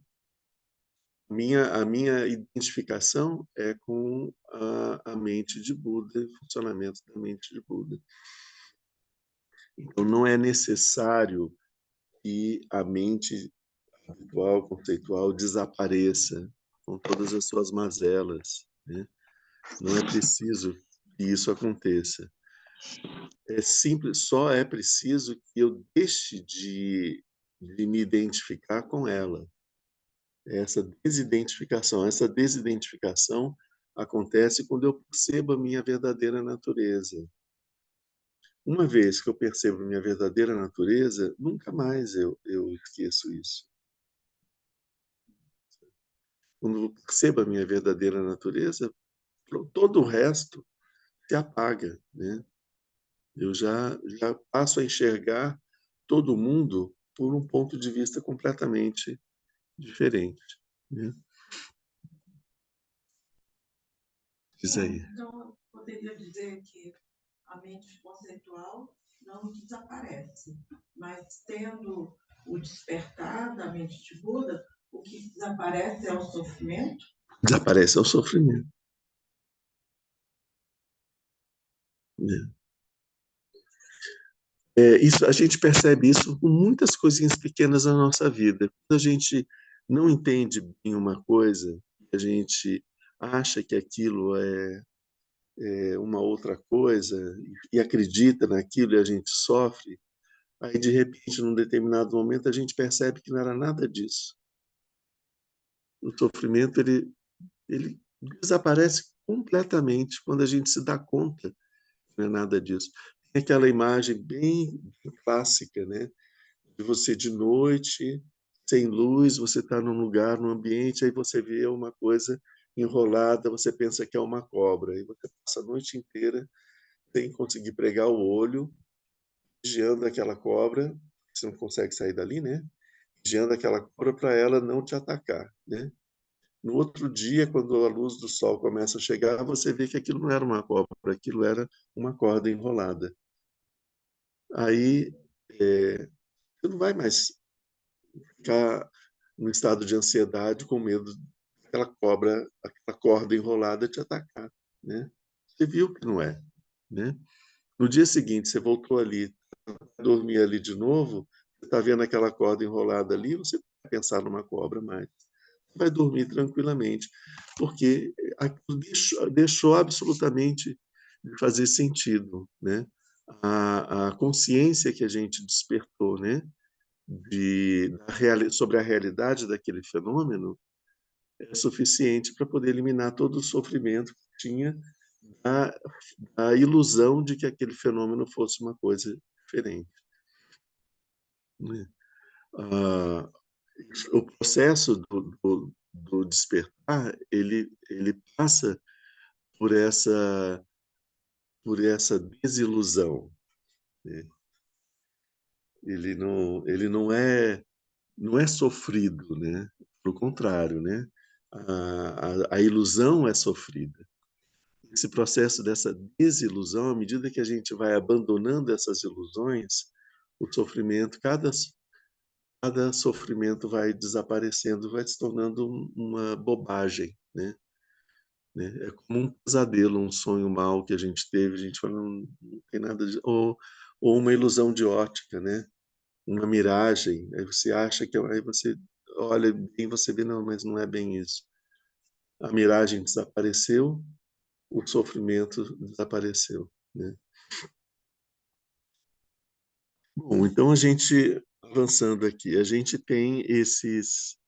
A minha identificação é com a mente de Buda, o funcionamento da mente de Buda. Então, não é necessário que a mente habitual, conceitual, desapareça com todas as suas mazelas, né? Não é preciso que isso aconteça. É simples, só é preciso que eu deixe de me identificar com ela. Essa desidentificação acontece quando eu percebo a minha verdadeira natureza. Uma vez que eu percebo a minha verdadeira natureza, nunca mais eu esqueço isso. Quando eu percebo a minha verdadeira natureza, todo o resto se apaga, né? Eu já passo a enxergar todo mundo por um ponto de vista completamente diferente, né? Diz aí. Então, poderia dizer que a mente conceitual não desaparece, mas tendo o despertar da mente de Buda, o que desaparece é o sofrimento? Desaparece o sofrimento, né? Isso, a gente percebe isso com muitas coisinhas pequenas na nossa vida. Quando a gente não entende bem uma coisa, a gente acha que aquilo é uma outra coisa e acredita naquilo e a gente sofre, aí de repente, num determinado momento, a gente percebe que não era nada disso. O sofrimento ele desaparece completamente quando a gente se dá conta que não é nada disso. Tem aquela imagem bem clássica, né? De você de noite, sem luz, você está num lugar, num ambiente, aí você vê uma coisa enrolada, você pensa que é uma cobra, e você passa a noite inteira sem conseguir pregar o olho, vigiando aquela cobra, você não consegue sair dali, né? Vigiando aquela cobra para ela não te atacar, né? No outro dia, quando a luz do sol começa a chegar, você vê que aquilo não era uma cobra, aquilo era uma corda enrolada. Aí você não vai mais ficar num estado de ansiedade com medo daquela cobra, aquela corda enrolada te atacar, né? Você viu que não é. né? No dia seguinte, você voltou ali, dormir ali de novo, você está vendo aquela corda enrolada ali, você vai pensar numa cobra mais. Você vai dormir tranquilamente, porque aquilo deixou absolutamente de fazer sentido, né? A consciência que a gente despertou, né? Sobre a realidade daquele fenômeno é suficiente para poder eliminar todo o sofrimento que tinha da, da ilusão de que aquele fenômeno fosse uma coisa diferente, né? Ah, o processo do despertar, ele passa por essa desilusão, né? Ele não é sofrido, né? Pelo contrário, né? A ilusão é sofrida. Esse processo dessa desilusão, à medida que a gente vai abandonando essas ilusões, o sofrimento, cada sofrimento vai desaparecendo, vai se tornando uma bobagem, né? É como um pesadelo, um sonho mau que a gente teve, a gente fala, não tem nada de... Ou uma ilusão de ótica, né? Uma miragem, aí você acha que... Aí você olha bem, você vê, não, mas não é bem isso. A miragem desapareceu, o sofrimento desapareceu, né? Bom, então a gente, avançando aqui, a gente tem esses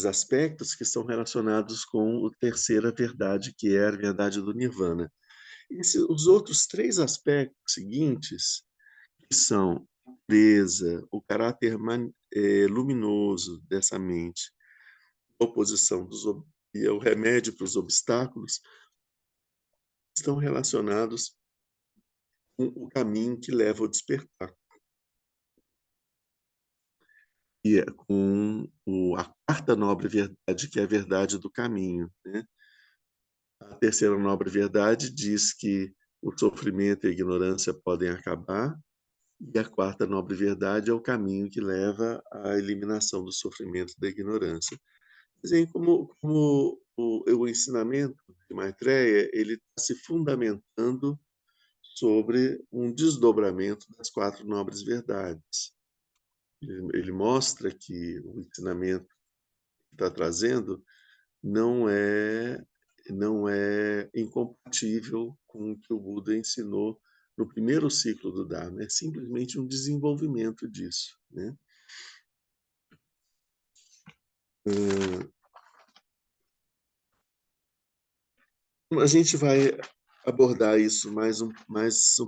aspectos que estão relacionados com a terceira verdade, que é a verdade do Nirvana. Os outros três aspectos seguintes, que são a pureza, o caráter luminoso dessa mente, a oposição e o remédio para os obstáculos, estão relacionados com o caminho que leva ao despertar. E com a quarta nobre verdade, que é a verdade do caminho, né? A terceira nobre verdade diz que o sofrimento e a ignorância podem acabar, e a quarta nobre verdade é o caminho que leva à eliminação do sofrimento e da ignorância. Assim, como o ensinamento de Maitreya, ele está se fundamentando sobre um desdobramento das quatro nobres verdades. Ele mostra que o ensinamento que está trazendo não é incompatível com o que o Buda ensinou no primeiro ciclo do Dharma, é simplesmente um desenvolvimento disso, né? A gente vai abordar isso mais um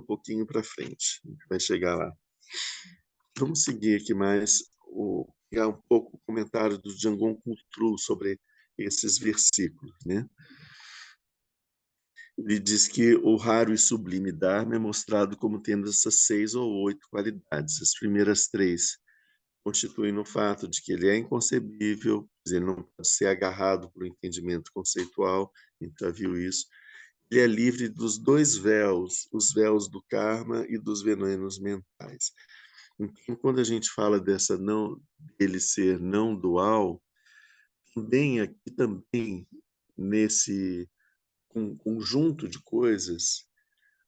pouquinho para frente, a gente vai chegar lá. Vamos seguir aqui mais pegar um pouco o comentário do Jamgon Kongtrul sobre esses versículos, né? Ele diz que o raro e sublime Dharma é mostrado como tendo essas 6 ou 8 qualidades. As primeiras 3 constituem no fato de que ele é inconcebível, ele não pode ser agarrado por um entendimento conceitual, a gente já viu isso. Ele é livre dos 2 véus, os véus do karma e dos venenos mentais. Então, quando a gente fala dele ser não dual, também nesse conjunto de coisas,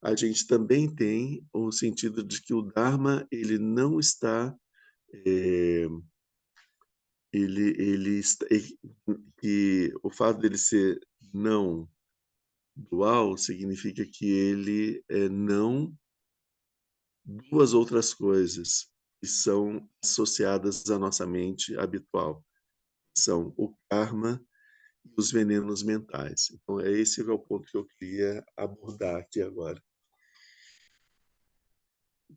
a gente também tem o sentido de que o Dharma ele não está é, que o fato dele ser não dual significa que ele é não duas outras coisas que são associadas à nossa mente habitual, que são o karma e os venenos mentais. Então, esse é o ponto que eu queria abordar aqui agora.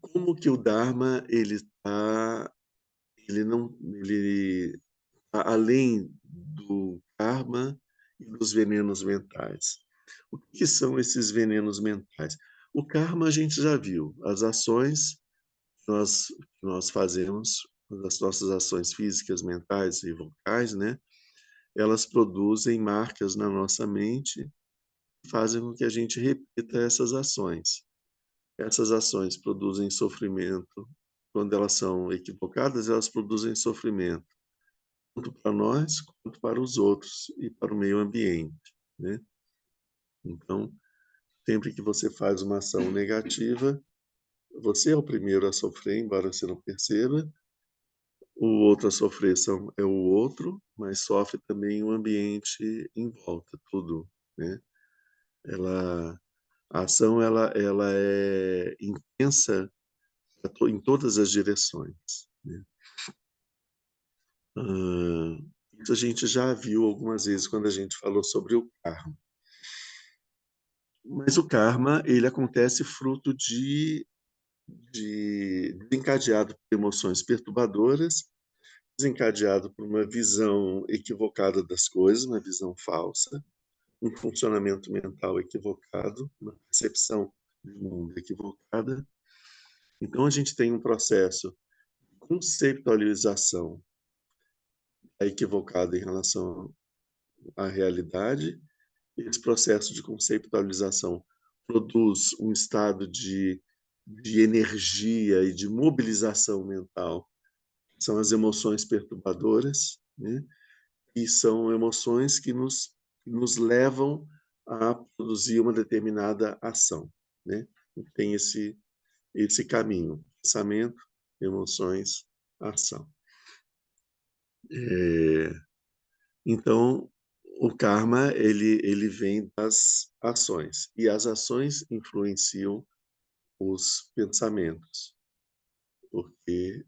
Como que o Dharma ele tá além do karma e dos venenos mentais. O que são esses venenos mentais? O karma a gente já viu, as ações que nós fazemos, as nossas ações físicas, mentais e vocais, né? Elas produzem marcas na nossa mente e fazem com que a gente repita essas ações. Essas ações produzem sofrimento. Quando elas são equivocadas, elas produzem sofrimento, tanto para nós quanto para os outros e para o meio ambiente, né? Então, Sempre que você faz uma ação negativa, você é o primeiro a sofrer, embora você não perceba. O outro a sofrer é o outro, mas sofre também o ambiente em volta, tudo, né? A ação ela é intensa em todas as direções, né? Ah, isso a gente já viu algumas vezes quando a gente falou sobre o karma. Mas o karma, ele acontece fruto de desencadeado por emoções perturbadoras, desencadeado por uma visão equivocada das coisas, uma visão falsa, um funcionamento mental equivocado, uma percepção de mundo equivocada. Então, a gente tem um processo de conceitualização equivocado em relação à realidade. Esse processo de conceitualização produz um estado de energia e de mobilização mental. São as emoções perturbadoras, né? E são emoções que nos levam a produzir uma determinada ação, né? Tem esse caminho: pensamento, emoções, ação. Então, o karma ele vem das ações, e as ações influenciam os pensamentos, porque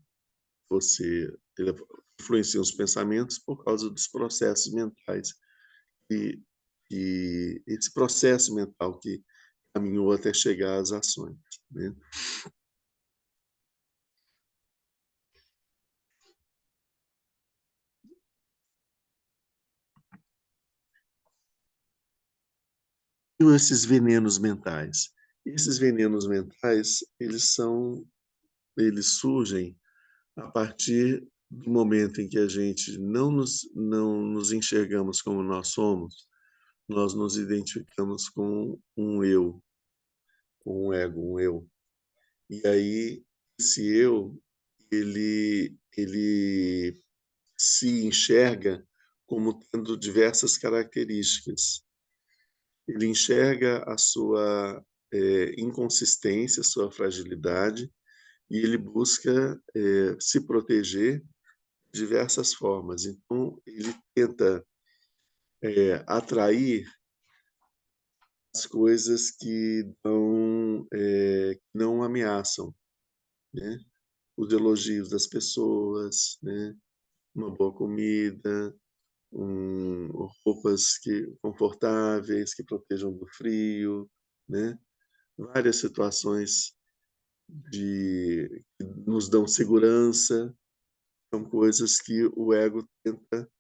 ele influencia os pensamentos por causa dos processos mentais e esse processo mental que caminhou até chegar às ações, né? E esses venenos mentais? Esses venenos mentais, eles surgem a partir do momento em que a gente não nos enxergamos como nós somos, nós nos identificamos com um eu, com um ego, um eu. E aí, esse eu, ele se enxerga como tendo diversas características. Ele enxerga a sua inconsistência, a sua fragilidade, e ele busca se proteger de diversas formas. Então, ele tenta atrair as coisas que não ameaçam, né? Os elogios das pessoas, né? Uma boa comida, roupas confortáveis que protejam do frio, né? Várias situações que nos dão segurança, são coisas que o ego tenta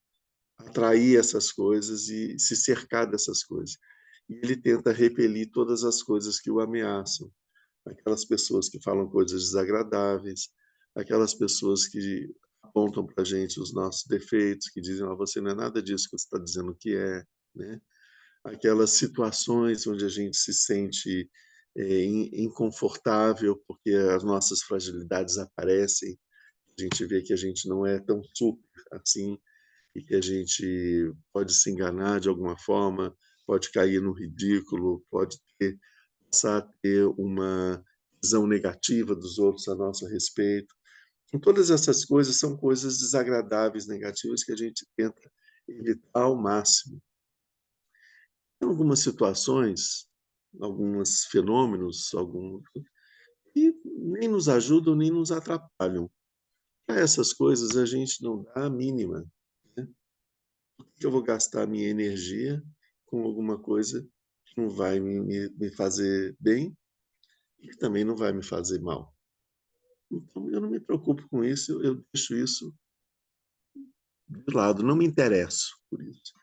atrair essas coisas e se cercar dessas coisas. E ele tenta repelir todas as coisas que o ameaçam. Aquelas pessoas que falam coisas desagradáveis, aquelas pessoas que apontam para a gente os nossos defeitos, que dizem: oh, você não é nada disso que você está dizendo que é, né? Aquelas situações onde a gente se sente inconfortável porque as nossas fragilidades aparecem, a gente vê que a gente não é tão super assim e que a gente pode se enganar de alguma forma, pode cair no ridículo, passar a ter uma visão negativa dos outros a nosso respeito. Então, todas essas coisas são coisas desagradáveis, negativas, que a gente tenta evitar ao máximo. Em algumas situações, alguns fenômenos, que nem nos ajudam nem nos atrapalham. Para essas coisas a gente não dá a mínima, né? Por que eu vou gastar minha energia com alguma coisa que não vai me fazer bem e que também não vai me fazer mal? Então, eu não me preocupo com isso, eu deixo isso de lado, não me interesso por isso.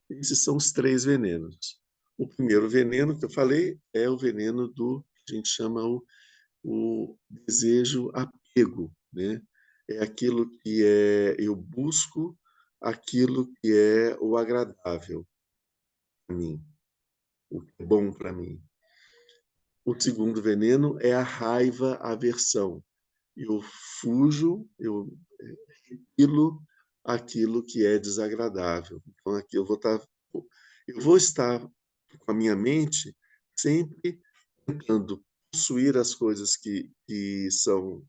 Esses são os 3 venenos. O primeiro veneno que eu falei é o veneno que a gente chama o desejo apego, né? É aquilo que eu busco aquilo que é o agradável para mim, o que é bom para mim. O segundo veneno é a raiva, a aversão. Eu fujo, eu repilo aquilo que é desagradável. Então, aqui eu vou estar com a minha mente sempre tentando possuir as coisas que são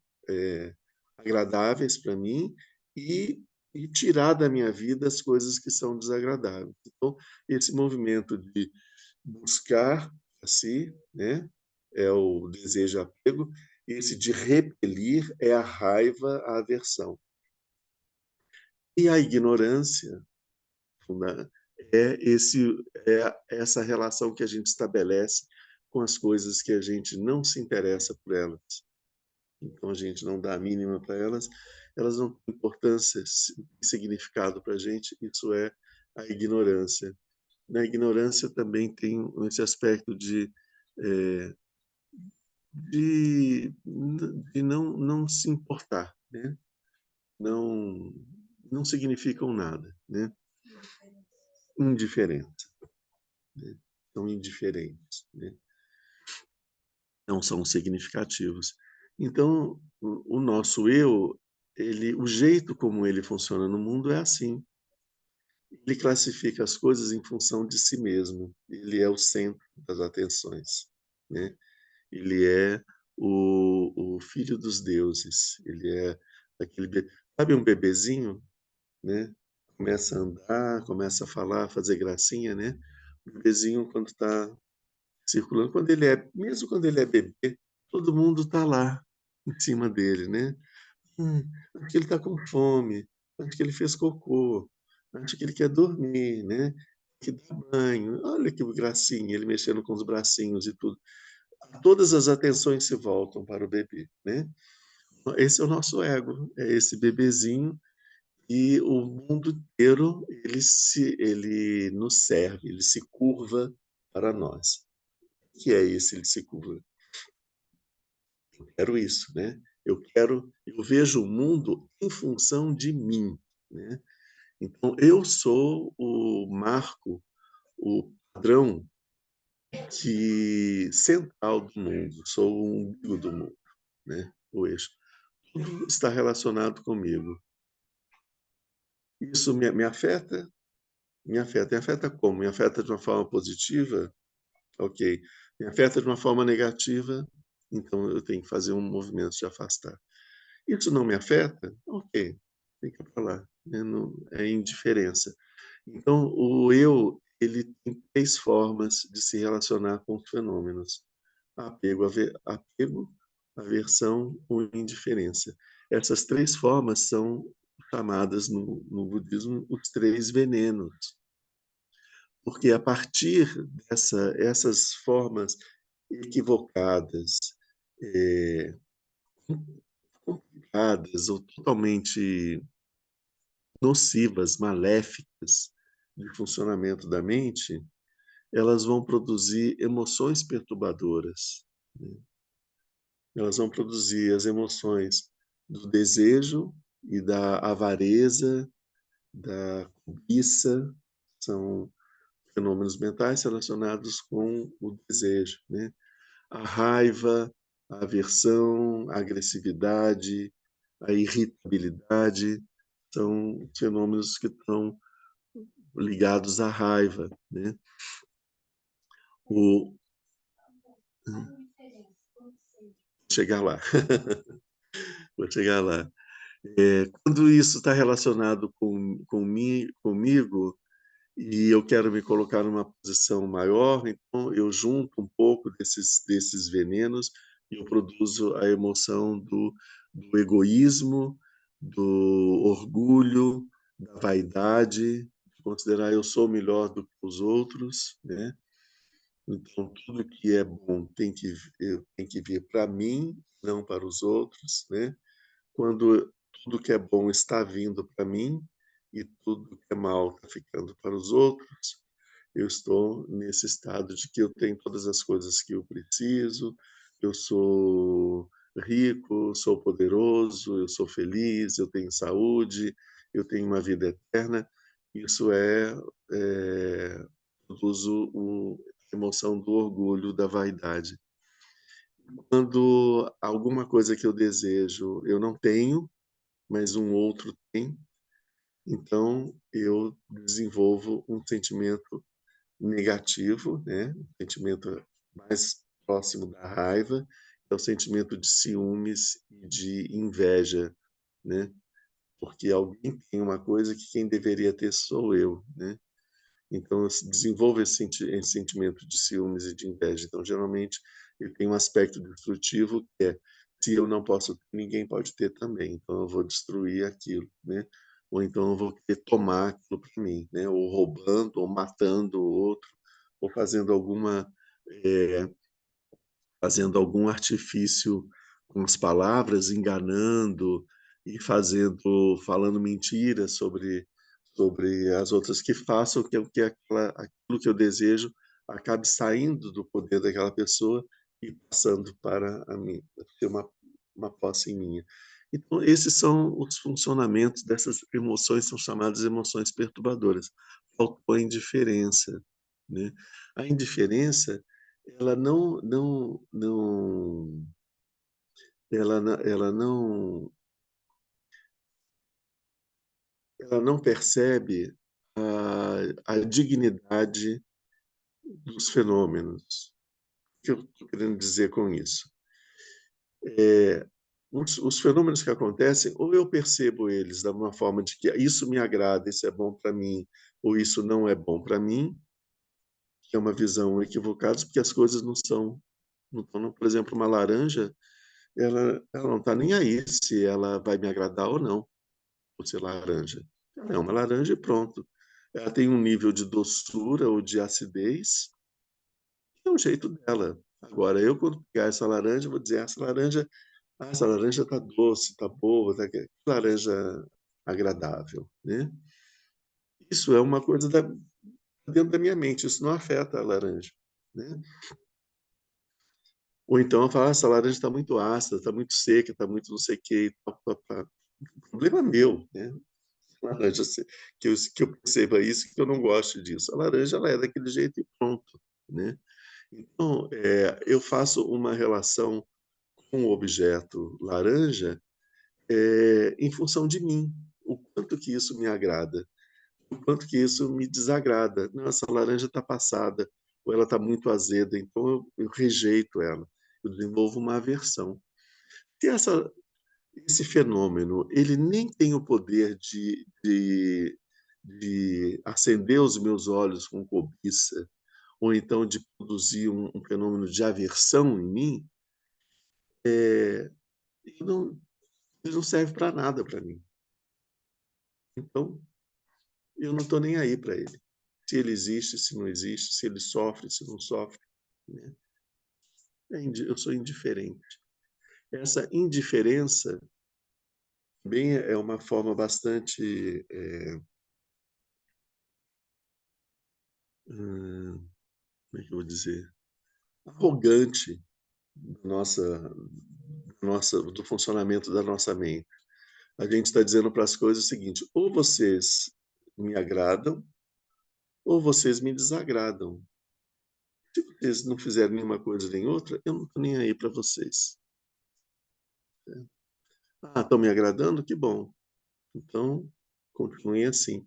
agradáveis para mim e, e tirar da minha vida as coisas que são desagradáveis. Então, esse movimento de buscar a si, né, é o desejo apego, esse de repelir é a raiva, a aversão. E a ignorância, né, é essa relação que a gente estabelece com as coisas que a gente não se interessa por elas. Então a gente não dá a mínima para elas, elas não têm importância e significado para a gente, isso é a ignorância. Na ignorância também tem esse aspecto de, de não se importar, né? Não, não significam nada, né? Indiferença, né? São indiferentes, né? Não são significativos. Então, o nosso eu, o jeito como ele funciona no mundo é assim. Ele classifica as coisas em função de si mesmo. Ele é o centro das atenções, né? Ele é o filho dos deuses. Ele é sabe um bebezinho, né? Começa a andar, começa a falar, fazer gracinha, né? O bebezinho quando está circulando, mesmo quando ele é bebê, todo mundo está lá em cima dele, né? Acho que ele está com fome, acho que ele fez cocô, acho que ele quer dormir, né? Que dá banho. Olha que gracinha, ele mexendo com os bracinhos e tudo. Todas as atenções se voltam para o bebê, né? Esse é o nosso ego, é esse bebezinho e o mundo inteiro ele nos serve, ele se curva para nós. O que é esse ele se curva? Eu quero isso, né? Eu vejo o mundo em função de mim, né? Então eu sou o marco, o padrão central do mundo, sou o umbigo do mundo, né? O eixo. Tudo está relacionado comigo. Isso me afeta? Me afeta. Me afeta como? Me afeta de uma forma positiva? Ok. Me afeta de uma forma negativa? Então eu tenho que fazer um movimento de afastar. Isso não me afeta? Ok, fica para lá. É indiferença. Então, o eu, ele tem três formas de se relacionar com os fenômenos: apego, aversão ou indiferença. Essas três formas são chamadas no budismo os três venenos, porque a partir essas formas equivocadas, é, complicadas ou totalmente nocivas, maléficas de funcionamento da mente, elas vão produzir emoções perturbadoras, né? Elas vão produzir as emoções do desejo e da avareza, da cobiça, são fenômenos mentais relacionados com o desejo, né? A raiva, a aversão, a agressividade, a irritabilidade, são fenômenos que estão ligados à raiva, né? O chegar lá, vou chegar lá. Quando isso está relacionado comigo e eu quero me colocar numa posição maior, então eu junto um pouco desses venenos e eu produzo a emoção do egoísmo, do orgulho, da vaidade, de considerar eu sou melhor do que os outros, né? Então, tudo que é bom tem que vir para mim, não para os outros, né? Quando tudo que é bom está vindo para mim e tudo que é mal está ficando para os outros, eu estou nesse estado de que eu tenho todas as coisas que eu preciso, eu sou rico, sou poderoso, eu sou feliz, eu tenho saúde, eu tenho uma vida eterna. Isso produzo a emoção do orgulho, da vaidade. Quando alguma coisa que eu desejo eu não tenho, mas um outro tem, então eu desenvolvo um sentimento negativo, né? Um sentimento mais próximo da raiva, é o sentimento de ciúmes e de inveja, né? Porque alguém tem uma coisa que quem deveria ter sou eu, né? Então, eu desenvolvo esse sentimento de ciúmes e de inveja. Então, geralmente, ele tem um aspecto destrutivo que é, se eu não posso ter, ninguém pode ter também. Então, eu vou destruir aquilo, né? Ou então eu vou querer tomar aquilo para mim, né? Ou roubando, ou matando o outro, ou fazendo algum artifício com as palavras, enganando e falando mentiras sobre as outras, que façam que aquilo que eu desejo acabe saindo do poder daquela pessoa e passando para a mim, ter uma posse em minha. Então, esses são os funcionamentos dessas emoções, são chamadas emoções perturbadoras. Faltou a indiferença, né? A indiferença, ela ela não percebe a dignidade dos fenômenos. O que eu estou querendo dizer com isso? Os fenômenos que acontecem, ou eu percebo eles de uma forma de que isso me agrada, isso é bom para mim, ou isso não é bom para mim, que é uma visão equivocada, porque as coisas não são. Não estão, por exemplo, uma laranja, ela não está nem aí se ela vai me agradar ou não, por ser laranja. Ela é uma laranja e pronto. Ela tem um nível de doçura ou de acidez, que é o jeito dela. Agora, eu, quando pegar essa laranja, vou dizer: essa laranja está doce, está boa, tá... que laranja agradável, né? Isso é uma coisa dentro da minha mente, isso não afeta a laranja, né? Ou então eu falo: essa laranja está muito ácida, está muito seca, está muito não sei o quê. O problema é meu, né? Laranja, que eu perceba isso, que eu não gosto disso. A laranja, ela é daquele jeito e pronto, né? Então, eu faço uma relação com o objeto laranja em função de mim, o quanto que isso me agrada, o quanto que isso me desagrada. Não, essa laranja está passada, ou ela está muito azeda, então eu rejeito ela, eu desenvolvo uma aversão. Se esse fenômeno ele nem tem o poder de acender os meus olhos com cobiça, ou então de produzir um fenômeno de aversão em mim, ele não, ele não serve para nada para mim. Então, eu não estou nem aí para ele. Se ele existe, se não existe, se ele sofre, se não sofre, né? Eu sou indiferente. Essa indiferença bem é uma forma bastante, como é que eu vou dizer, arrogante do funcionamento da nossa mente. A gente está dizendo para as coisas o seguinte: ou vocês me agradam, ou vocês me desagradam. Se vocês não fizerem nenhuma coisa nem outra, eu não estou nem aí para vocês. Ah, estão me agradando? Que bom. Então, continuem assim.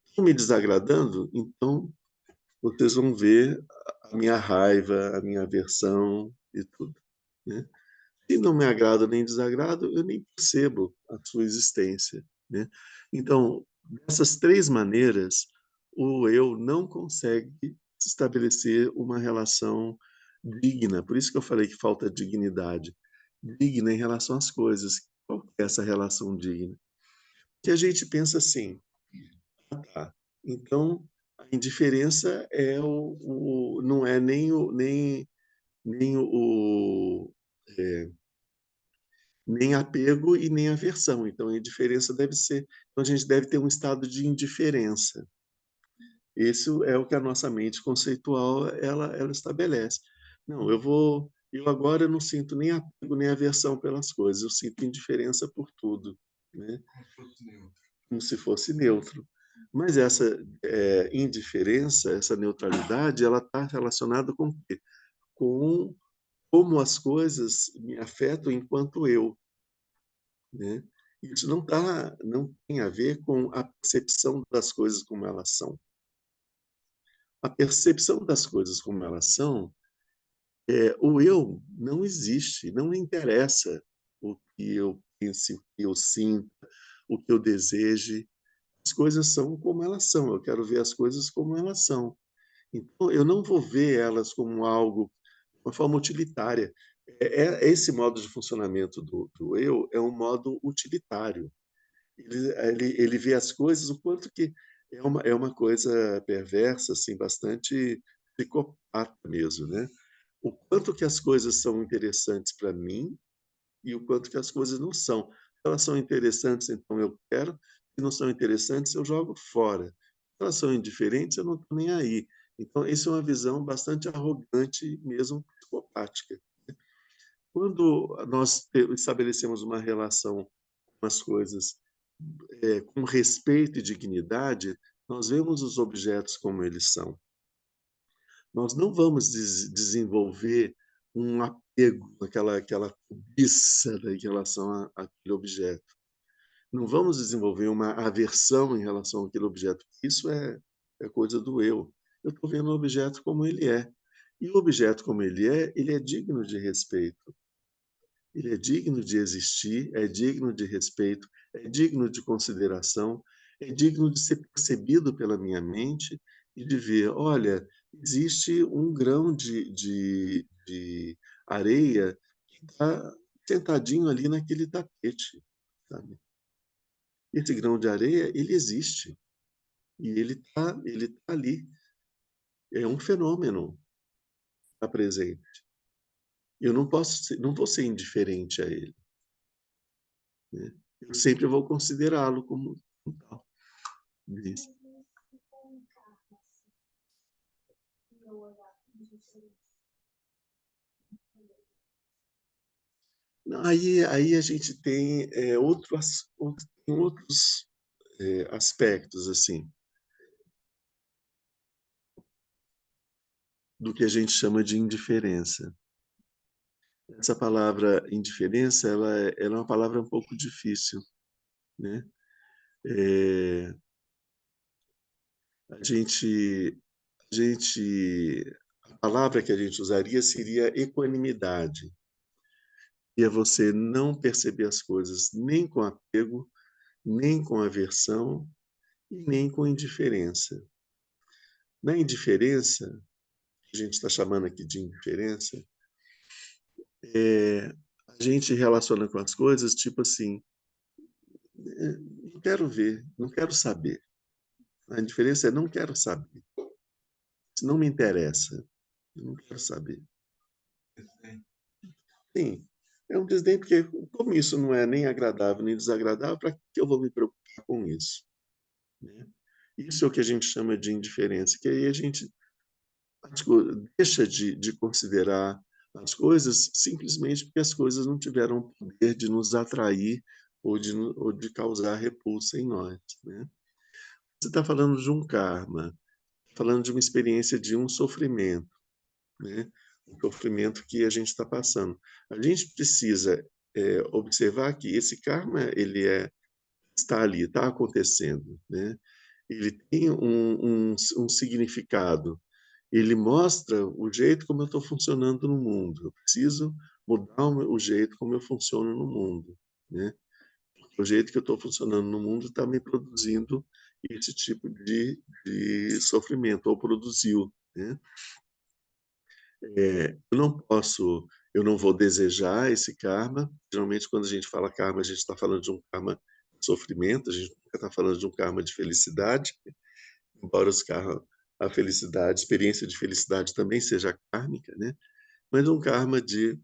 Estão me desagradando? Então, vocês vão ver a minha raiva, a minha aversão e tudo, né? Se não me agrada nem desagrado, eu nem percebo a sua existência, né? Então, dessas três maneiras, o eu não consegue estabelecer uma relação digna. Por isso que eu falei que falta dignidade. Digna em relação às coisas. Qual que é essa relação digna? Que a gente pensa assim: tá, então a indiferença não é nem nem apego e nem aversão. Então, a indiferença deve ser. Então, a gente deve ter um estado de indiferença. Esse é o que a nossa mente conceitual ela estabelece. Não, eu agora não sinto nem apego nem aversão pelas coisas. Eu sinto indiferença por tudo, né? Como se fosse neutro. Mas essa indiferença, essa neutralidade, ela está relacionada com o quê? Com como as coisas me afetam enquanto eu, né? Isso não tem a ver com a percepção das coisas como elas são. A percepção das coisas como elas são O eu não existe, não me interessa o que eu pense, o que eu sinta, o que eu deseje. As coisas são como elas são, eu quero ver as coisas como elas são. Então, eu não vou ver elas como algo, uma forma utilitária. Esse modo de funcionamento do eu é um modo utilitário. Ele vê as coisas, o quanto que é uma coisa perversa, assim, bastante psicopata mesmo, né? O quanto que as coisas são interessantes para mim e o quanto que as coisas não são. Se elas são interessantes, então eu quero. Se não são interessantes, eu jogo fora. Se elas são indiferentes, eu não estou nem aí. Então, isso é uma visão bastante arrogante, mesmo psicopática. Quando nós estabelecemos uma relação com as coisas com respeito e dignidade, nós vemos os objetos como eles são. Nós não vamos desenvolver um apego, aquela cobiça em relação àquele objeto. Não vamos desenvolver uma aversão em relação àquele objeto. Isso é coisa do eu. Eu estou vendo o objeto como ele é. E o objeto como ele é digno de respeito. Ele é digno de existir, é digno de respeito, é digno de consideração, é digno de ser percebido pela minha mente e de ver, olha, existe um grão de areia que está sentadinho ali naquele tapete, sabe? Esse grão de areia, ele existe e ele tá ali. É um fenômeno, está presente. Eu não vou ser indiferente a ele, né? Eu sempre vou considerá-lo como tal. Isso. Aí a gente tem outros aspectos assim do que a gente chama de indiferença. Essa palavra indiferença, ela é uma palavra um pouco difícil, né? É, a gente, a palavra que a gente usaria seria equanimidade. E é você não perceber as coisas nem com apego, nem com aversão e nem com indiferença. Na indiferença, que a gente está chamando aqui de indiferença, é, a gente relaciona com as coisas tipo assim, não quero ver, não quero saber. A indiferença é não quero saber. Isso não me interessa. Eu não quero saber. Sim, é um desdém porque como isso não é nem agradável nem desagradável, para que eu vou me preocupar com isso? Né? Isso é o que a gente chama de indiferença, que aí a gente deixa de considerar as coisas simplesmente porque as coisas não tiveram o poder de nos atrair ou de causar repulsa em nós, né? Você está falando de um karma, falando de uma experiência de um sofrimento, né? Um sofrimento que a gente está passando. A gente precisa observar que esse karma está ali, está acontecendo, né? Ele tem um significado. Ele mostra o jeito como eu estou funcionando no mundo. Eu preciso mudar o jeito como eu funciono no mundo, né? O jeito que eu estou funcionando no mundo está me produzindo esse tipo de sofrimento, ou produziu, né? Eu não vou desejar esse karma. Geralmente, quando a gente fala karma, a gente está falando de um karma de sofrimento, a gente nunca está falando de um karma de felicidade, embora a felicidade, a experiência de felicidade também seja kármica, né? Mas um karma de.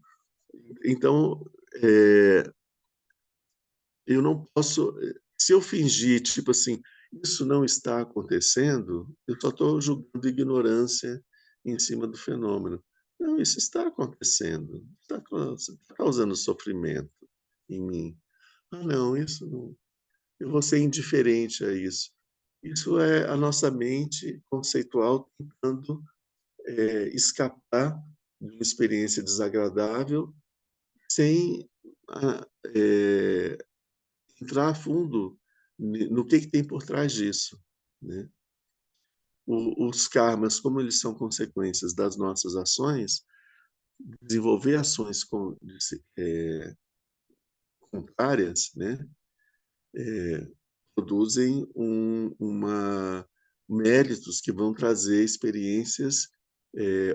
Então, é, eu não posso. Se eu fingir, tipo assim, isso não está acontecendo, eu só estou julgando ignorância em cima do fenômeno. Não, isso está acontecendo, está causando sofrimento em mim. Ah, não, isso não. Eu vou ser indiferente a isso. Isso é a nossa mente conceitual tentando escapar de uma experiência desagradável sem ah, é, entrar a fundo no que tem por trás disso, né? Os karmas, como eles são consequências das nossas ações, desenvolver ações contrárias, né, produzem méritos que vão trazer experiências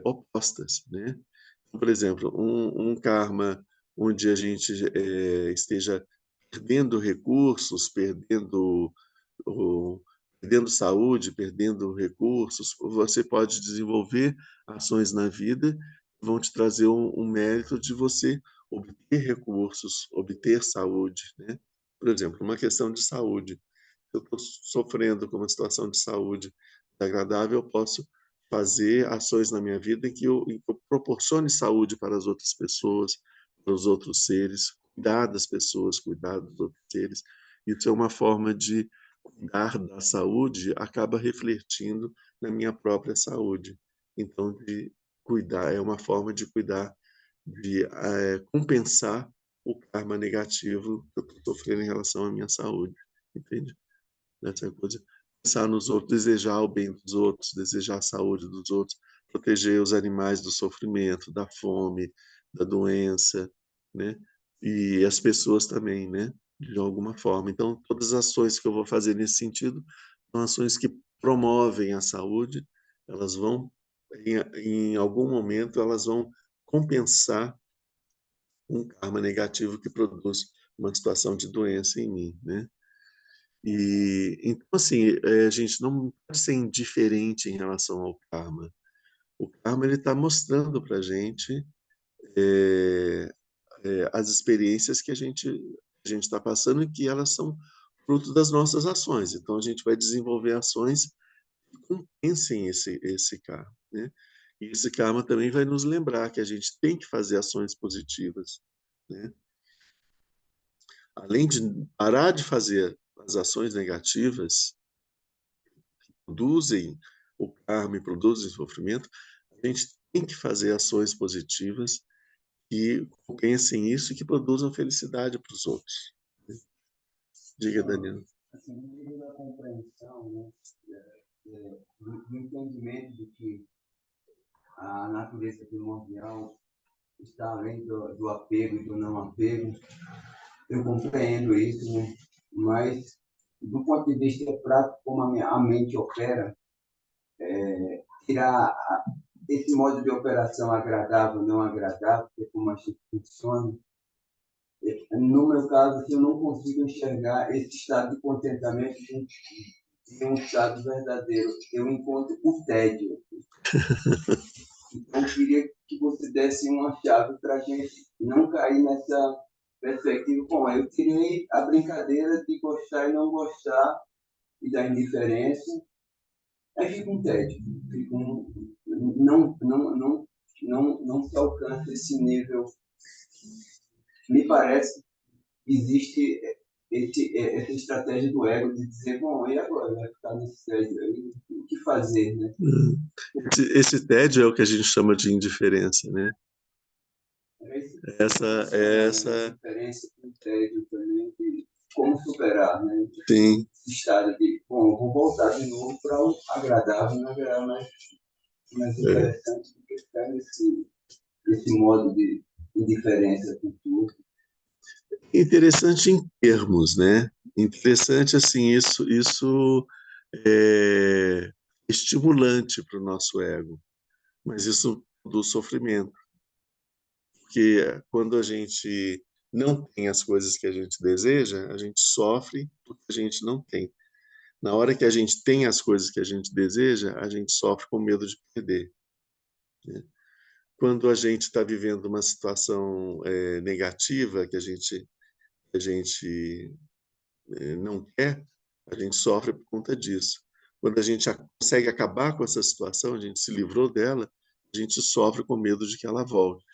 opostas, né? Por exemplo, um karma onde a gente esteja perdendo recursos, perdendo saúde, perdendo recursos, você pode desenvolver ações na vida que vão te trazer um mérito de você obter recursos, obter saúde, né? Por exemplo, uma questão de saúde. Se eu estou sofrendo com uma situação de saúde desagradável, eu posso fazer ações na minha vida em que eu proporcione saúde para as outras pessoas, para os outros seres, cuidar das pessoas, cuidar dos outros seres. Isso é uma forma de cuidar da saúde, acaba refletindo na minha própria saúde. Então, de cuidar é uma forma de cuidar, de compensar o karma negativo que eu estou sofrendo em relação à minha saúde, entende? Essa coisa, pensar nos outros, desejar o bem dos outros, desejar a saúde dos outros, proteger os animais do sofrimento, da fome, da doença, né? E as pessoas também, né? De alguma forma. Então, todas as ações que eu vou fazer nesse sentido são ações que promovem a saúde, elas vão, em algum momento, elas vão compensar um karma negativo que produz uma situação de doença em mim, né? E então, assim, a gente não pode ser indiferente em relação ao karma. O karma ele está mostrando para a gente as experiências que a gente está passando e que elas são fruto das nossas ações. Então, a gente vai desenvolver ações que compensem esse karma, né? E esse karma também vai nos lembrar que a gente tem que fazer ações positivas, né? Além de parar de fazer as ações negativas, produzem o karma e produzem sofrimento, a gente tem que fazer ações positivas que compensem isso e que produzam felicidade para os outros. Diga, Daniel. Assim, no nível da compreensão, né, do entendimento de que a natureza primordial está além do apego e do não apego, eu compreendo isso, né? Mas do ponto de vista prático, como a mente opera, tirar esse modo de operação agradável, não agradável, que é como a gente funciona, no meu caso, assim, eu não consigo enxergar esse estado de contentamento de um estado verdadeiro. Eu encontro o tédio. Então, eu queria que você desse uma chave para a gente não cair nessa perspectiva. Bom, eu tirei a brincadeira de gostar e não gostar e da indiferença. Aí fica um tédio. Não se alcança esse nível. Me parece que existe essa estratégia do ego de dizer, bom, e agora? Vai ficar nesse tédio aí? O que fazer, né? Esse tédio é o que a gente chama de indiferença, né? Essa Diferença com o tédio também, como superar, né? sim. Esse estado de, bom, vou voltar de novo para o agradável, não é mais interessante do que ficar nesse modo de indiferença com tudo. Interessante em termos, né? Interessante, assim, isso é estimulante para o nosso ego, mas isso do sofrimento, porque quando a gente não tem as coisas que a gente deseja, a gente sofre porque a gente não tem. Na hora que a gente tem as coisas que a gente deseja, a gente sofre com medo de perder, né? Quando a gente está vivendo uma situação negativa que a gente não quer, a gente sofre por conta disso. Quando a gente consegue acabar com essa situação, a gente se livrou dela, a gente sofre com medo de que ela volte.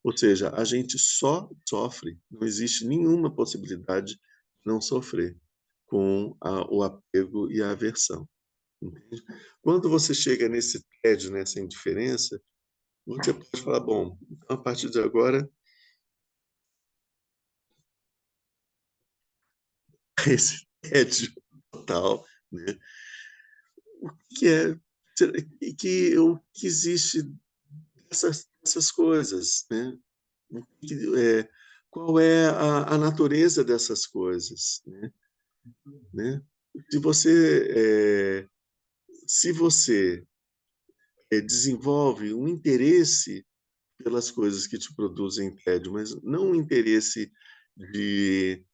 Ou seja, a gente só sofre, não existe nenhuma possibilidade de não sofrer com o apego e a aversão. Entende? Quando você chega nesse tédio, nessa indiferença, você pode falar, bom, então, a partir de agora, esse tédio total, né? O que é o que existe essas coisas, né? Qual é a natureza dessas coisas, né? Se você, se você desenvolve um interesse pelas coisas que te produzem tédio, mas não um interesse de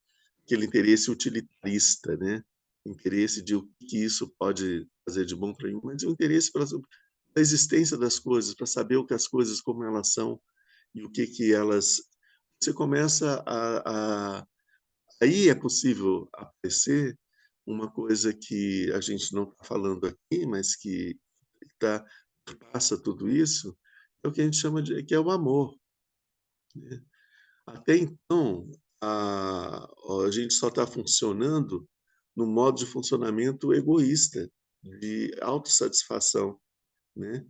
aquele interesse utilitarista, né? Interesse de o que isso pode fazer de bom para mim, mas o interesse pela existência das coisas, para saber o que as coisas como elas são e o que elas. Você começa aí é possível aparecer uma coisa que a gente não está falando aqui, mas que passa tudo isso, é o que a gente chama de que é o amor, né? Até então, a gente só está funcionando no modo de funcionamento egoísta, de autossatisfação, né?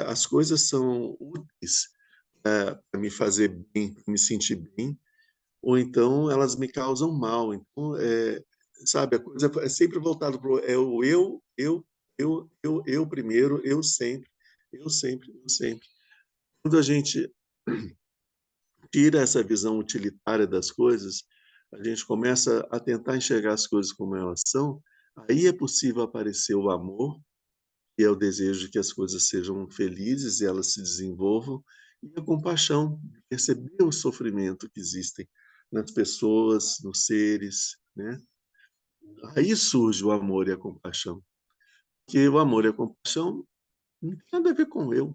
As coisas são úteis para me fazer bem, para me sentir bem, ou então elas me causam mal. Então, sabe, a coisa é sempre voltada para o eu primeiro, eu sempre, eu sempre, eu sempre. Quando a gente tira essa visão utilitária das coisas, a gente começa a tentar enxergar as coisas como elas são, aí é possível aparecer o amor, que é o desejo de que as coisas sejam felizes e elas se desenvolvam, e a compaixão, de perceber o sofrimento que existem nas pessoas, nos seres, né? Aí surge o amor e a compaixão. Porque o amor e a compaixão não tem nada a ver com eu.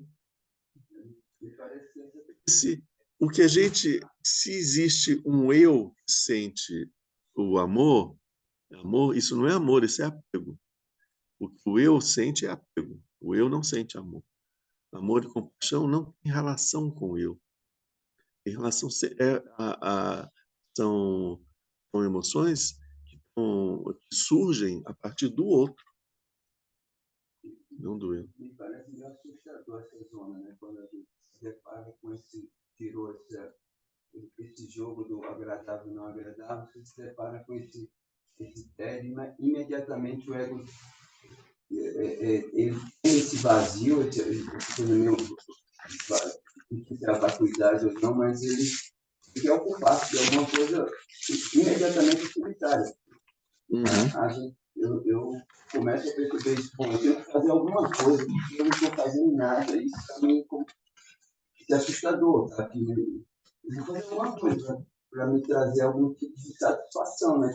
O que a gente, se existe um eu que sente o amor, isso não é amor, isso é apego. O que o eu sente é apego. O eu não sente amor. Amor e compaixão não tem relação com o eu. Em relação são, são emoções que surgem a partir do outro, não do eu. Me parece meio assustador essa zona, né? Quando a gente se depara com tirou esse jogo do agradável e não agradável, você se depara com esse tédio, mas imediatamente o ego ele tem esse vazio, esse coisa meio se a vacuidade ou não, mas ele quer ocupar de alguma coisa imediatamente utilitária. Eu começo a perceber isso. Bom, eu tenho que fazer alguma coisa, porque eu não estou fazendo nada. Isso também é assustador, tá? Que eu vou fazer alguma coisa para me trazer algum tipo de satisfação, né?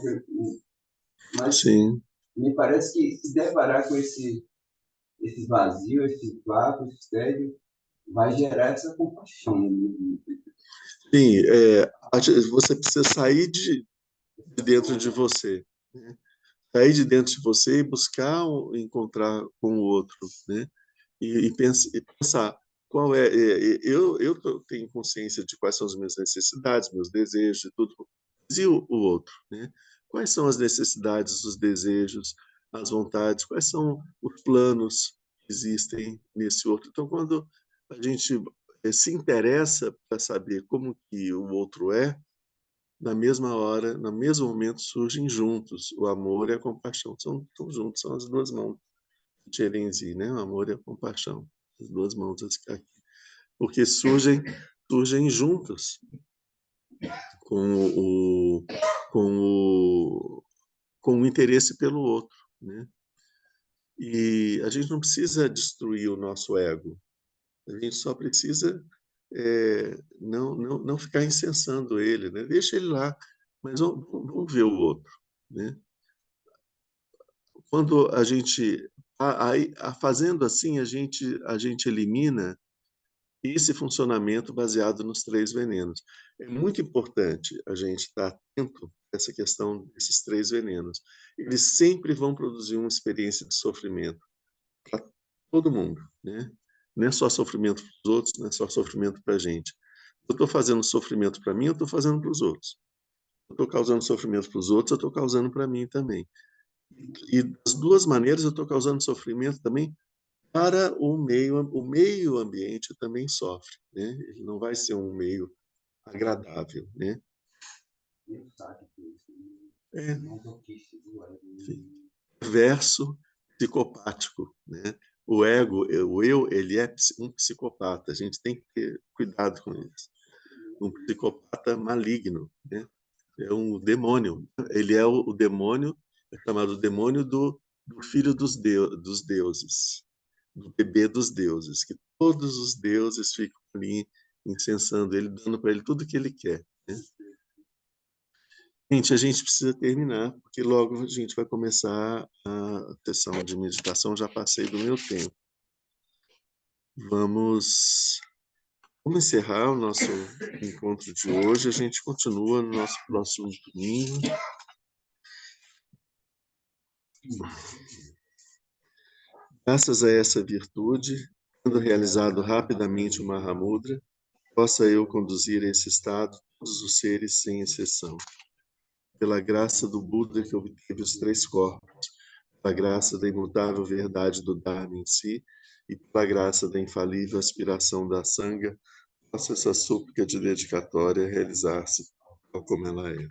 Mas Sim. me parece que se deparar com esse vazio, esse vácuo, esse tédio, vai gerar essa compaixão. Sim, você precisa sair de dentro de você, né? Sair de dentro de você e buscar encontrar com o outro, né? E pensar qual eu tenho consciência de quais são as minhas necessidades, meus desejos e tudo, e o outro, né? Quais são as necessidades, os desejos, as vontades, quais são os planos que existem nesse outro. Então, quando a gente se interessa para saber como que o outro na mesma hora, no mesmo momento, surgem juntos o amor e a compaixão. São juntos, são as duas mãos de Tcherenzi, né? O amor e a compaixão, as duas mãos aqui. Porque surgem juntos com com o interesse pelo outro, né? E a gente não precisa destruir o nosso ego. A gente só precisa não ficar incensando ele, né? Deixa ele lá, mas vamos ver o outro, né? Quando a gente fazendo assim, a gente elimina esse funcionamento baseado nos três venenos. É muito importante a gente estar atento a essa questão desses três venenos. Eles sempre vão produzir uma experiência de sofrimento para todo mundo, né? Não é só sofrimento para os outros, não é só sofrimento para a gente. Eu estou fazendo sofrimento para mim, eu estou fazendo para os outros. Eu estou causando sofrimento para os outros, eu estou causando para mim também. E das duas maneiras eu estou causando sofrimento também para o meio ambiente também sofre, né? Ele não vai ser um meio agradável, né? Sim. Verso psicopático, né? O ego, o eu, ele é um psicopata. A gente tem que ter cuidado com isso. Um psicopata maligno, né? É um demônio. Ele é o demônio, é chamado demônio do filho dos deuses, do bebê dos deuses, que todos os deuses ficam ali incensando ele, dando para ele tudo que ele quer, né? Gente, a gente precisa terminar, porque logo a gente vai começar a sessão de meditação. Já passei do meu tempo. Vamos encerrar o nosso encontro de hoje. A gente continua no nosso próximo domingo. Graças a essa virtude, tendo realizado rapidamente o Mahamudra, possa eu conduzir a esse estado todos os seres sem exceção. Pela graça do Buda que obteve os 3 corpos, pela graça da imutável verdade do Dharma em si e pela graça da infalível aspiração da Sangha, possa essa súplica de dedicatória realizar-se tal como ela é.